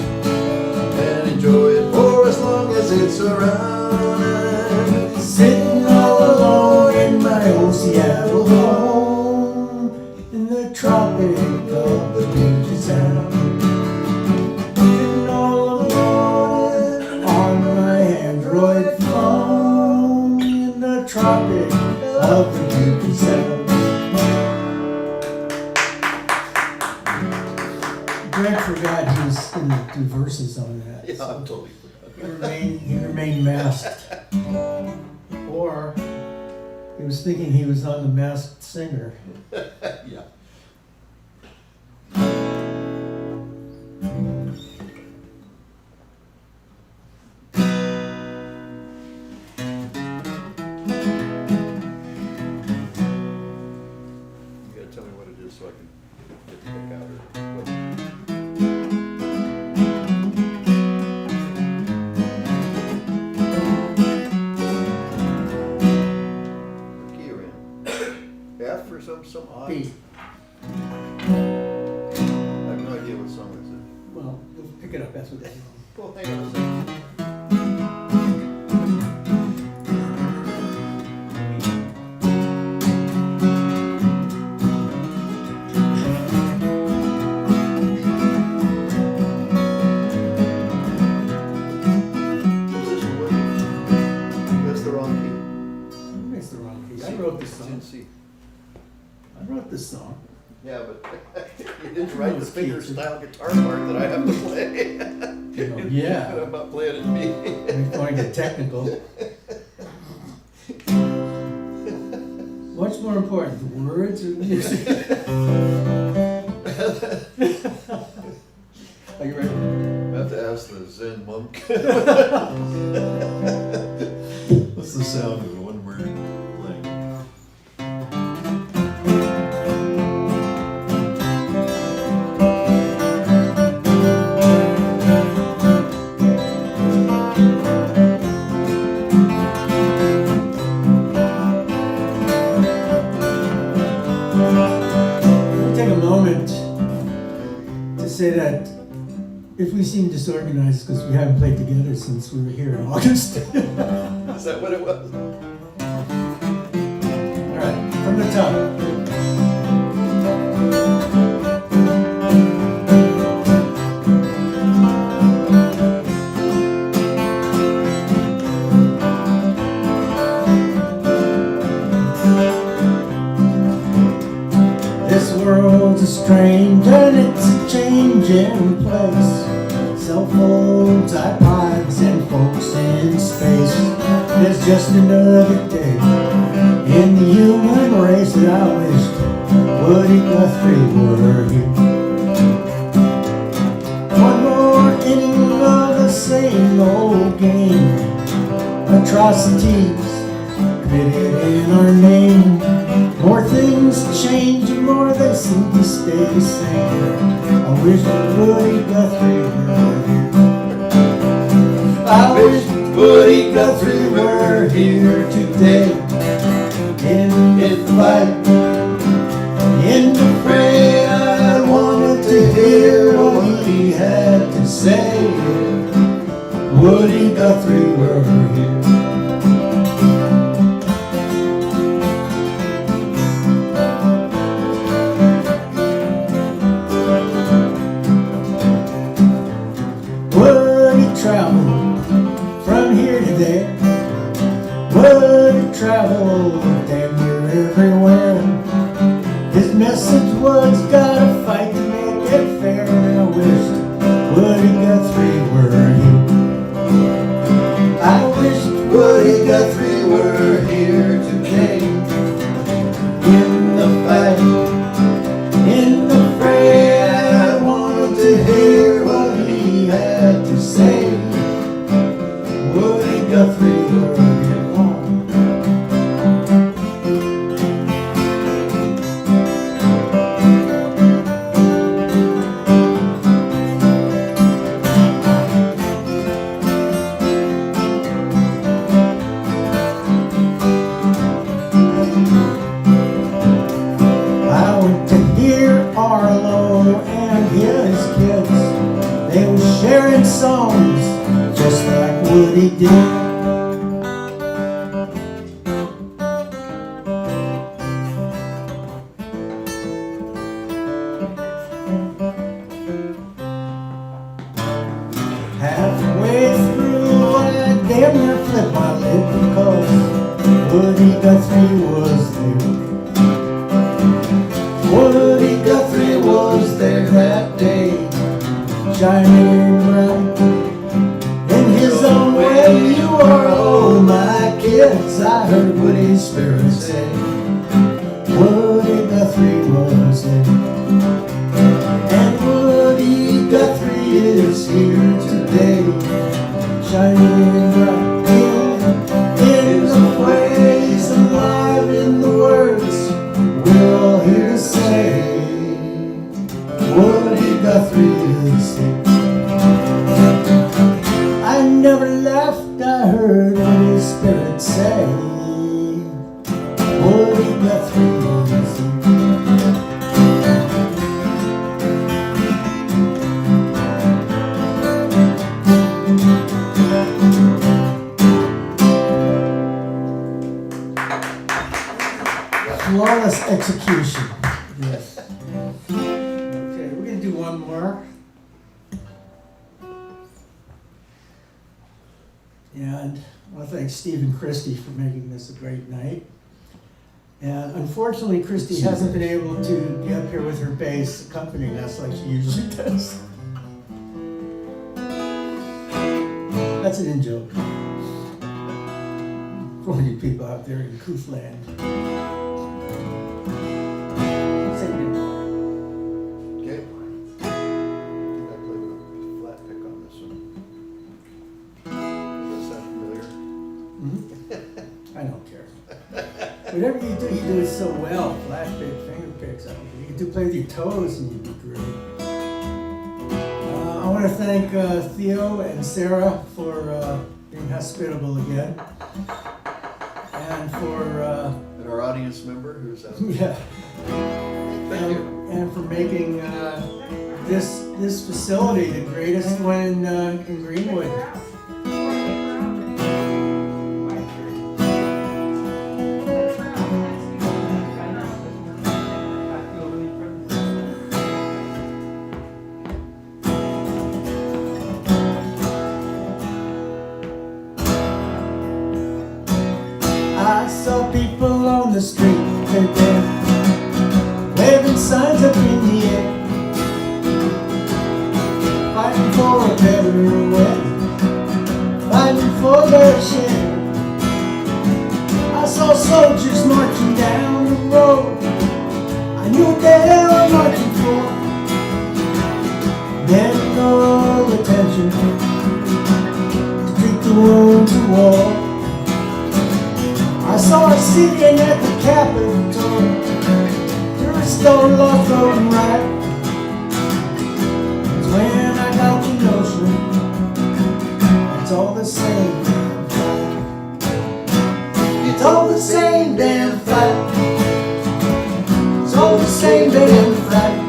Speaker 1: Greg forgot he was gonna do verses on that.
Speaker 3: Yeah,
Speaker 1: so
Speaker 3: I'm totally
Speaker 1: he remained masked. Or he was thinking he was on The Masked Singer.
Speaker 3: Yeah. You gotta tell me what it is so I can get the pick out or what. What key are in? F or some odd?
Speaker 1: B.
Speaker 3: I have no idea what song this is.
Speaker 1: Well, we'll pick it up as we go.
Speaker 3: Well, hang on a second. Position what? That's the wrong key.
Speaker 1: It's the wrong key. I wrote this
Speaker 3: It's in
Speaker 1: song.
Speaker 3: C.
Speaker 1: I wrote this song.
Speaker 3: Yeah, but you didn't write the finger style guitar part that I have to play.
Speaker 1: Yeah.
Speaker 3: I'm not playing it me.
Speaker 1: I'm going to get technical. What's more important, the words or the music? Are you ready?
Speaker 3: I have to ask the Zen monk. What's the sound of one word playing?
Speaker 1: I'll take a moment to say that if we seem disorganized because we haven't played together since we were here in August.
Speaker 3: Is that what it was?
Speaker 1: All right, from the top. This world's a strange and it's a changing place. Cell phones, iPods, and folks in space. There's just another day in the human race that I wished Woody Guthrie were here. One more inning of the same old game. Atrocities committed in our name. More things change and more they seem to stay the same. I wish Woody Guthrie were here. I wish Woody Guthrie were here today. In the fight, in the fray, I wanted to hear what he had to say. Woody Guthrie were here. Woody traveled from here to there. Woody traveled damn near everywhere. His message was gotta fight to make it fair. And I wished Woody Guthrie were here. I wished Woody Guthrie were here today. In the fight, in the fray, I wanted to hear what he had to say. Woody Guthrie were here. I went to hear Arlo and his kids. They were sharing songs just like Woody did. Halfway through, I damn near flipped my lid because Woody Guthrie was there. Woody Guthrie was there that day. say Woody Guthrie was there. And Woody Guthrie is here today, shining bright in the ways, alive in the words we're all here to say. Woody Guthrie is here. I never left, I heard Holy Spirit say Woody Guthrie is here. Flawless execution. Yes. Okay, we're gonna do one more. And I want to thank Steve and Kristi for making this a great night. And unfortunately, Kristi hasn't been able to get up here with her bass accompanying us like she usually does. That's an in-joke for all you people out there in Koofland.
Speaker 3: Okay. I think I played with a flat pick on this one. Does that sound familiar?
Speaker 1: I don't care. Whatever you do it so well. Flat pick, finger picks. I don't care. You could play with your toes and you'd be great. I want to thank Theo and Sarah for being hospitable again. And for
Speaker 3: And our audience member who's out.
Speaker 1: yeah.
Speaker 3: Thank you.
Speaker 1: And for making this facility the greatest one in Greenwood. I saw people on the street today, waving signs up in the air, fighting for a better way, fighting for their share. I saw soldiers marching down the road, I knew what they were marching for. Medical attention to treat the wounds of war. I saw her sitting at the Capitol to restore law, throat, and right. It's when I got the notion it's all the same damn fight. It's all the same damn fight. It's all the same damn fight.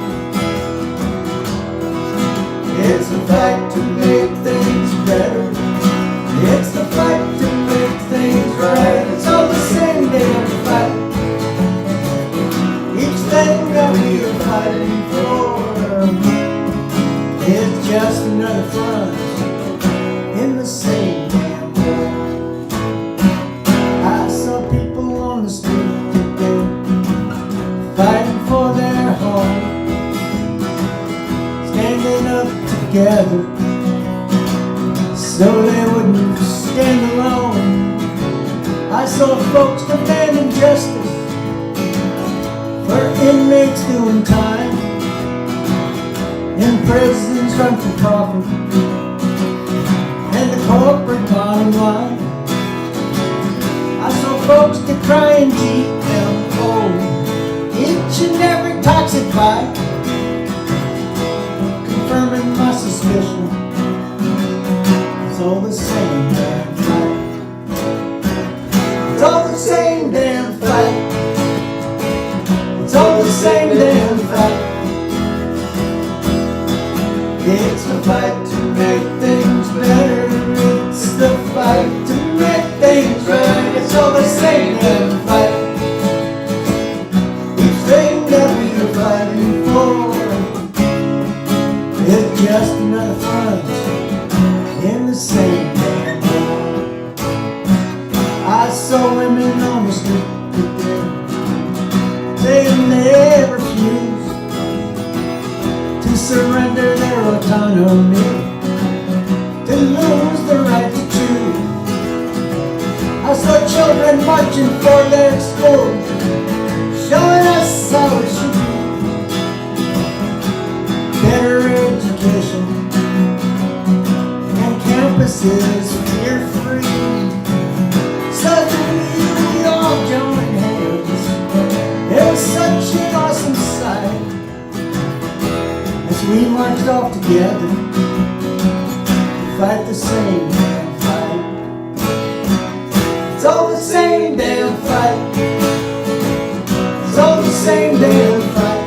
Speaker 1: It's the fight to make things better. It's the fight to make things right. It's all the same damn fight. Each thing that we are fighting for is just another front in the same damn war. I saw people on the street today fighting for their home, standing up together so they wouldn't stand alone. I saw folks demanding justice for inmates doing time in prisons run for profit and the corporate bottom line. I saw folks decrying GMO, each and every toxic bite, confirming my suspicion. It's all the same damn fight. It's all the same damn fight. It's all the same damn fight. It's the fight to make things better. It's the fight to make things right. It's all the same damn fight. Each thing that we are fighting for is just another front in the same damn war. I saw women on the street today saying they refuse to surrender their autonomy, to lose the right to choose. I saw
Speaker 6: children marching for their school, showing us how it should be. Better education and campuses fear-free. Suddenly we all joined hands. It was such an awesome sight as we marched off together to fight the same damn fight. It's all the same damn fight. It's all the same damn fight.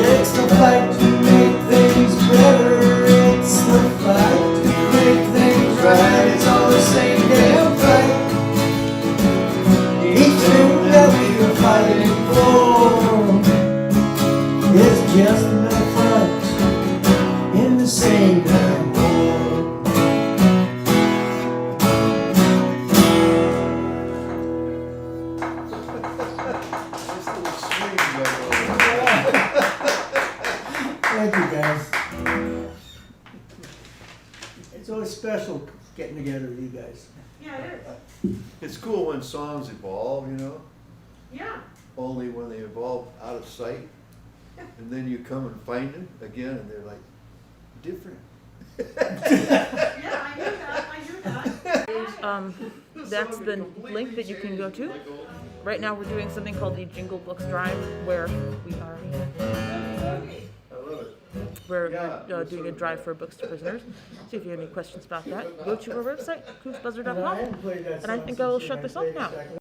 Speaker 6: It's the fight to make things better. It's the fight to make things right. It's all the same damn fight. Each thing that we are fighting for is just another fight in the same damn war.
Speaker 3: Nice little swing going on.
Speaker 1: Thank you, guys. It's always special getting together with you guys.
Speaker 4: Yeah, it is.
Speaker 3: It's cool when songs evolve, you know,
Speaker 4: Yeah.
Speaker 3: only when they evolve out of sight. And then you come and find them again and they're like, different.
Speaker 4: Yeah, I hear that. I hear that.
Speaker 7: That's the link that you can go to. Right now we're doing something called the Jingle Books Drive, where we are
Speaker 3: I love it.
Speaker 7: doing a drive for books to prisoners. So if you have any questions about that, go to our website,
Speaker 1: And I
Speaker 7: koofbuzzer.com.
Speaker 1: hadn't played that
Speaker 7: And I
Speaker 1: song
Speaker 7: think I will
Speaker 1: since
Speaker 7: shut
Speaker 1: I
Speaker 7: this off
Speaker 1: played it
Speaker 7: now.
Speaker 1: back